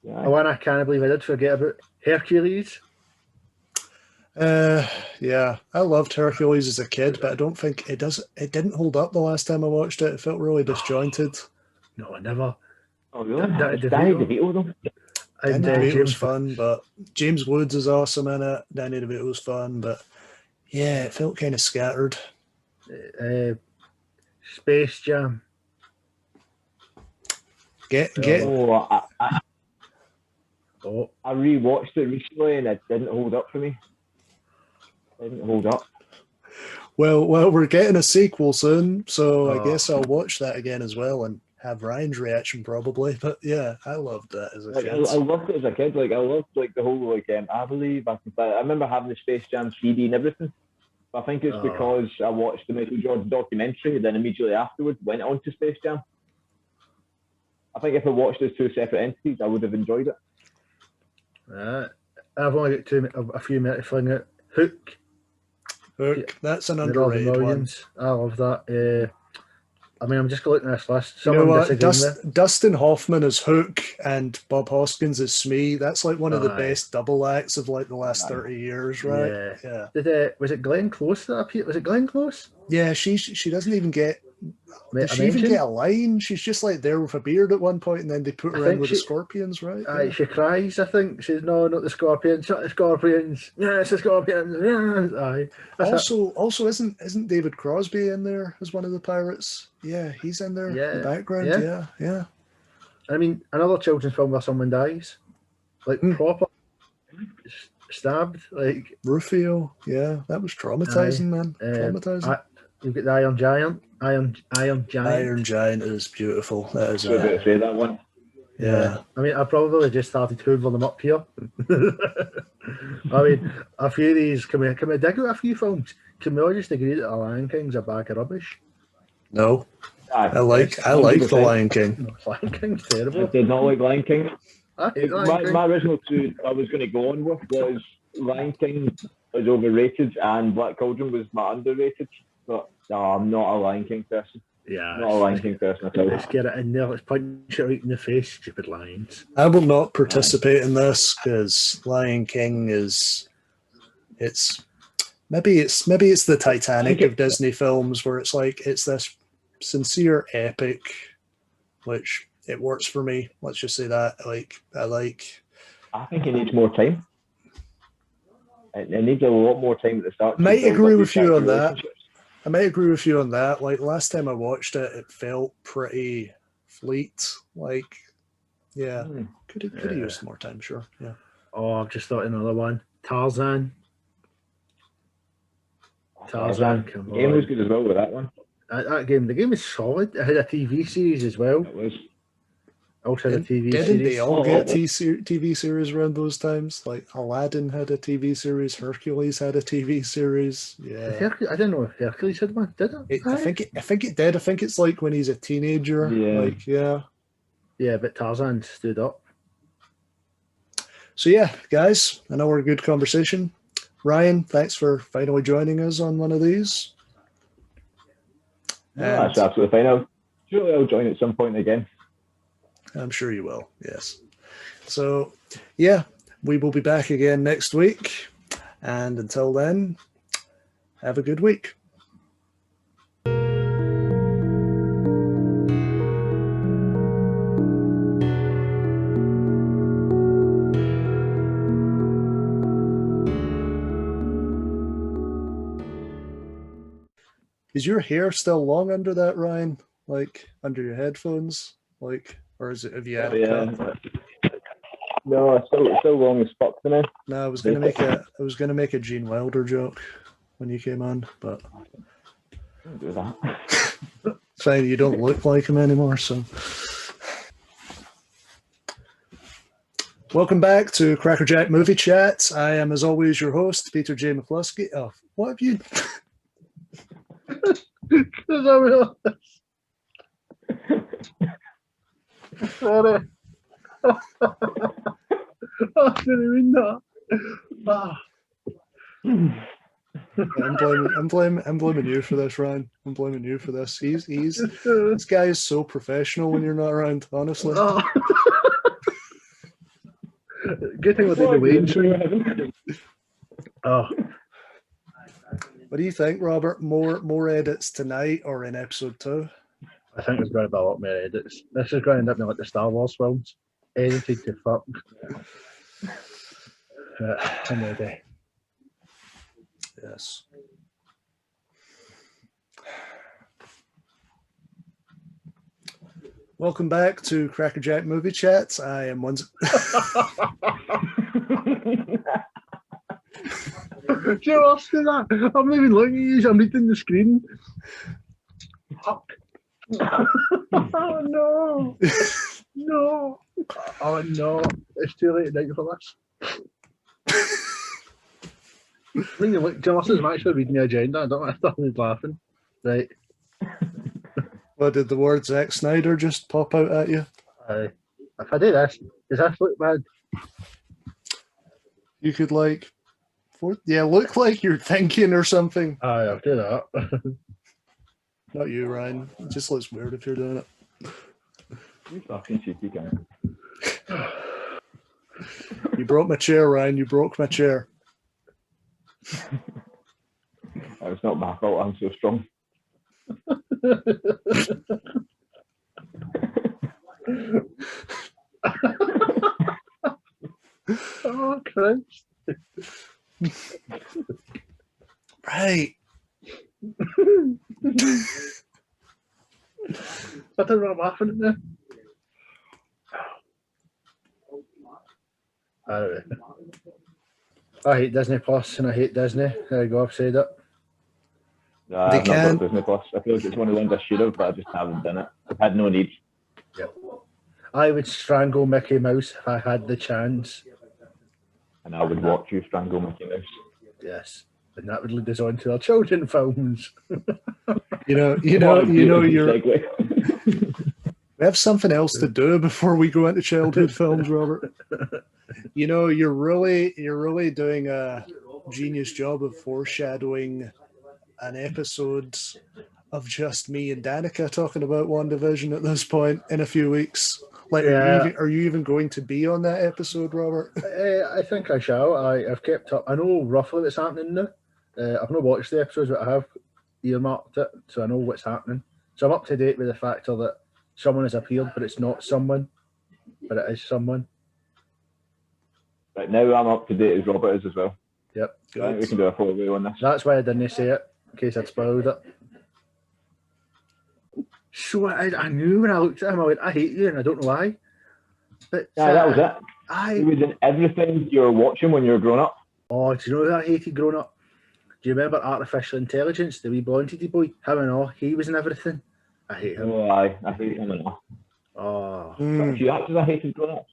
Speaker 2: Yeah.
Speaker 3: One I can't believe I did forget about. Hercules.
Speaker 1: Yeah, I loved Hercules as a kid, but I don't think it didn't hold up the last time I watched it. It felt really disjointed.
Speaker 3: No, I never.
Speaker 2: Oh, really?
Speaker 3: Danny
Speaker 2: DeVito, though.
Speaker 1: Danny DeVito's fun, but James Woods is awesome in it. Danny DeVito's fun, but yeah, it felt kind of scattered.
Speaker 3: Space Jam.
Speaker 2: I rewatched it recently and it didn't hold up for me. It didn't hold up.
Speaker 1: Well, we're getting a sequel soon, so I guess I'll watch that again as well and have Ryan's reaction probably. But yeah, I loved that as a kid.
Speaker 2: I loved it as a kid. Like, I loved like the whole I believe I can play. I remember having the Space Jam CD and everything. But I think it's because I watched the Michael Jordan documentary, then immediately afterwards went on to Space Jam. I think if I watched those two separate entities, I would have enjoyed it.
Speaker 3: I've only got a few minutes to fling out. Hook,
Speaker 1: that's an underrated one.
Speaker 3: I love that. I mean, I'm just looking at this list.
Speaker 1: You know what? Dustin Hoffman as Hook and Bob Hoskins as Smee. That's like one of the best double acts of like the last 30 years, right?
Speaker 3: Yeah. Was it Glenn Close that appeared? Was it Glenn Close?
Speaker 1: Yeah, she doesn't even get. Does she even get a line? She's just like there with a beard at one point, and then they put her in with the scorpions, right?
Speaker 3: She cries. I think she's no, not the scorpions. Not the scorpions. Yeah, it's the scorpions. Yeah.
Speaker 1: Also, isn't David Crosby in there as one of the pirates? Yeah, he's in there in the background. Yeah.
Speaker 3: I mean, another children's film where someone dies, like proper stabbed, like
Speaker 1: Rufio. Yeah, that was traumatizing, man. Traumatizing.
Speaker 3: You've got the Iron Giant. Iron Giant.
Speaker 1: Iron Giant is beautiful. That is
Speaker 2: say that one.
Speaker 1: Yeah.
Speaker 3: I mean, I probably just started hoovering them up here. I mean, a few of these, can we dig out a few films? Can we all just agree that The Lion King's a bag of rubbish?
Speaker 1: No. I like The Lion King.
Speaker 3: No, Lion King's terrible.
Speaker 2: I did not like Lion King.
Speaker 3: My
Speaker 2: original two I was going to go on with was Lion King was overrated and Black Cauldron was my underrated. But no, I'm not a Lion King person.
Speaker 3: Yeah,
Speaker 2: not a Lion King person at all.
Speaker 3: Let's get it in there. Let's punch it right in the face, stupid lions.
Speaker 1: I will not participate in this because Lion King is. Maybe it's the Titanic of Disney films, where it's like it's this sincere epic, which it works for me. Let's just say that.
Speaker 2: I think it needs more time. It needs a lot more time at the start.
Speaker 1: I might agree with you on that. Like last time I watched it, it felt pretty fleet. Like, yeah, could have used more time. Sure, yeah.
Speaker 3: Oh, I've just thought another one. Tarzan. Tarzan, come
Speaker 2: The game was
Speaker 3: on.
Speaker 2: good as well with that one.
Speaker 3: The game is solid. It had a TV series as well.
Speaker 2: It was.
Speaker 3: Also had a TV
Speaker 1: Didn't
Speaker 3: series.
Speaker 1: they all get TV series around those times? Like Aladdin had a TV series, Hercules had a TV series. Yeah,
Speaker 3: I didn't know if Hercules had one. Did it?
Speaker 1: I think it did. I think it's like when he's a teenager.
Speaker 2: Yeah.
Speaker 1: Like yeah.
Speaker 3: Yeah, but Tarzan stood up.
Speaker 1: So yeah, guys, another good conversation. Ryan, thanks for finally joining us on one of these.
Speaker 2: No, that's absolutely fine. Surely I'll join at some point again.
Speaker 1: I'm sure you will, yes. So, yeah, we will be back again next week. And until then, have a good week. Is your hair still long under that, Ryan? Like under your headphones? Like, or is it? Have you had it cut?
Speaker 2: No, it's still long as fuck for now.
Speaker 1: No, I was gonna make a Gene Wilder joke when you came on, but
Speaker 2: Don't do that.
Speaker 1: fine, you don't look like him anymore. So, welcome back to Crackerjack Movie Chat. I am, as always, your host, Peter J. McCluskey. Oh, what have you?
Speaker 3: Sorry. I didn't mean that.
Speaker 1: I'm blaming you for this, Ryan. I'm blaming you for this. This guy is so professional when you're not around, honestly.
Speaker 3: Good thing we're doing the wage. Oh,
Speaker 1: What do you think, Robert? More edits tonight or in episode 2?
Speaker 3: I think there's going to be a lot more edits. This is going to end up being like the Star Wars films. Edited to fuck. I'm ready.
Speaker 1: Yes. Welcome back to Crackerjack Movie Chat. I am one.
Speaker 3: Joe, I'll say that. I'm not even looking at you. I'm reading the screen. Fuck. Oh no. No. Oh no. It's too late at night for this. When you look, Joe, I'm actually reading the agenda. I don't want to start laughing. Right.
Speaker 1: What, did the word Zack Snyder just pop out at you?
Speaker 3: If I do this, does this look bad?
Speaker 1: You could look like you're thinking or something.
Speaker 3: I'll do that.
Speaker 1: Not you, Ryan. It just looks weird if you're doing it.
Speaker 2: You fucking cheeky guy.
Speaker 1: You broke my chair, Ryan. You broke my chair.
Speaker 2: It's not my fault. I'm so strong.
Speaker 3: Oh, Christ.
Speaker 1: Right.
Speaker 3: I don't know what I'm laughing at now. Anyway. I hate Disney Plus and I hate Disney. There you go, I've said it.
Speaker 2: No, I've not got Disney Plus. I feel like it's one of the ones I should have, but I just haven't done it. I've had no need.
Speaker 3: Yep. I would strangle Mickey Mouse if I had the chance.
Speaker 2: And I would watch you strangle Mickey Mouse.
Speaker 3: Yes. And that would lead us on to our children films.
Speaker 1: You're we have something else to do before we go into childhood films, Robert. You're really doing a genius job of foreshadowing an episode of just me and Danica talking about WandaVision at this point in a few weeks. Like,
Speaker 3: yeah.
Speaker 1: Are you even going to be on that episode, Robert?
Speaker 3: I think I shall. I've kept up. I know roughly what's happening now. I've not watched the episodes, but I have earmarked it, so I know what's happening. So I'm up to date with the factor that someone has appeared, but it's not someone, but it is someone.
Speaker 2: Right, now I'm up to date as Robert is as well.
Speaker 3: Yep.
Speaker 2: I think we can do a full review on this.
Speaker 3: That's why I didn't say it, in case I'd spoiled it. So I knew when I looked at him, I went, I hate you, and I don't know why. But
Speaker 2: Yeah, that was it. It was in everything you were watching when you were growing up.
Speaker 3: Oh, do you know that I hated growing up? Do you remember Artificial Intelligence, the wee blondie boy? Him and all, he was in everything. I hate him.
Speaker 2: Oh, I hate him enough.
Speaker 3: Oh,
Speaker 2: A few actors I hated growing up.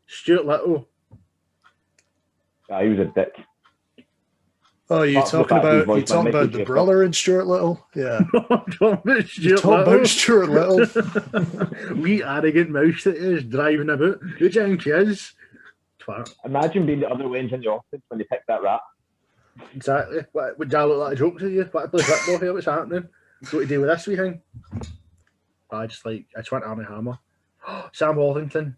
Speaker 3: Stuart Little.
Speaker 2: Yeah, he was a dick.
Speaker 1: Oh, you
Speaker 2: Apart from the
Speaker 1: talking
Speaker 2: fact he was
Speaker 1: about
Speaker 2: voiced by Michael
Speaker 1: the
Speaker 2: J.
Speaker 1: brother in Stuart Little? Yeah.
Speaker 3: You
Speaker 1: talking about Stuart Little?
Speaker 3: Wee arrogant mouse that is driving about. Who do you think he is? Twat.
Speaker 2: Imagine being the other Waynes in the office when they picked that rat.
Speaker 3: Exactly. What, would I look like a joke to you? What, I play football here, what's happening? What to do with this wee thing? I just went Army Hammer. Sam Worthington.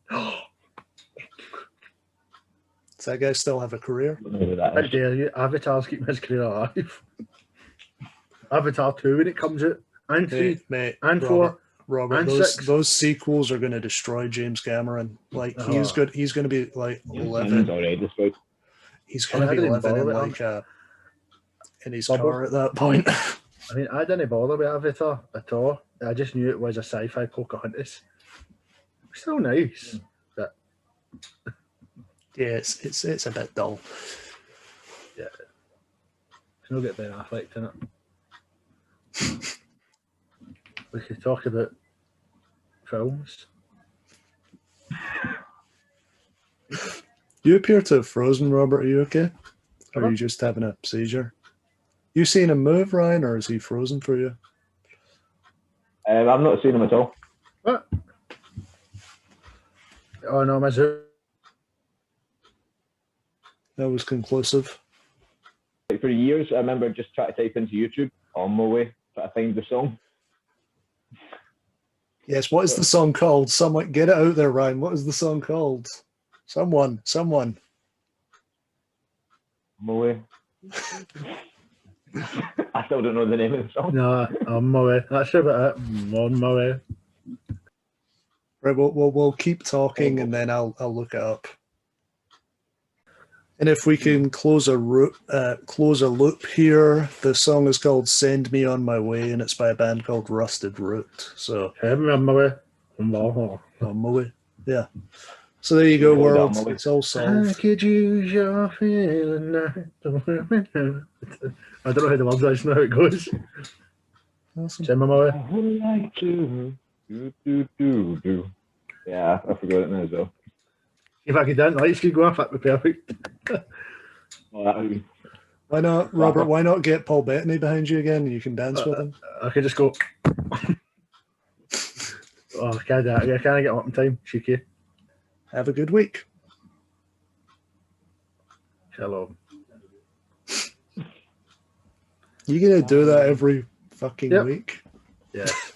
Speaker 1: Does that guy still have a career?
Speaker 2: I don't know who that
Speaker 3: How
Speaker 2: is.
Speaker 3: dare you? Avatar's keeping his career alive. Avatar 2 when it comes out. And 3.
Speaker 1: Mate,
Speaker 3: And
Speaker 1: Robert,
Speaker 3: 4.
Speaker 1: Robert,
Speaker 3: and
Speaker 1: those
Speaker 3: 6.
Speaker 1: those sequels are going to destroy James Cameron. Like he's
Speaker 3: Oh.
Speaker 1: good. He's going to be like
Speaker 2: He's
Speaker 1: 11.
Speaker 2: already destroyed.
Speaker 1: He's going to
Speaker 3: I
Speaker 1: be
Speaker 3: didn't
Speaker 1: 11 in
Speaker 3: bother with
Speaker 1: like in his
Speaker 3: Bubble.
Speaker 1: car at that point.
Speaker 3: I mean, I didn't bother with Avatar at all. I just knew it was a sci-fi Pocahontas. Still nice. But
Speaker 1: Yeah, it's a bit dull.
Speaker 3: it's not get Ben Affleck in it. We could talk about films.
Speaker 1: You appear to have frozen, Robert. Are you okay? Or are
Speaker 3: Huh?
Speaker 1: you just having a seizure? You seen him move, Ryan, or is he frozen for you?
Speaker 2: I've not seen him at all.
Speaker 3: What? Oh no, my Zoom.
Speaker 1: That was conclusive.
Speaker 2: Like, for years, I remember just trying to type into YouTube on my way, trying to find the song.
Speaker 1: Yes, what is the song called? Someone get it out there, Ryan. What is the song called? Someone.
Speaker 2: On my way. I still don't know the name of the song.
Speaker 3: No, on my way. That's about it. I'm on my way.
Speaker 1: Right, we'll keep talking and then I'll look it up. And if we can close a loop here, the song is called "Send Me on My Way" and it's by a band called Rusted Root. So
Speaker 3: I'm on my way. On
Speaker 1: on my way, yeah. So there you go, world. It's all
Speaker 3: I
Speaker 1: solved.
Speaker 3: could use your feeling now. I don't know how the words are. I just know how it goes.
Speaker 1: Awesome.
Speaker 3: Send me my way.
Speaker 2: I would like to do. Yeah, I forgot it now as well.
Speaker 3: If I could dance, lights could go off, that'd be perfect.
Speaker 2: Well, that would be-
Speaker 1: Why not, Robert? Why not get Paul Bettany behind you again and you can dance with him?
Speaker 3: I could just go. Oh, I can't do that. I can't get up in time. Cheeky.
Speaker 1: Have a good week.
Speaker 3: Hello.
Speaker 1: You gonna do that every fucking
Speaker 3: Yep.
Speaker 1: week?
Speaker 3: Yes.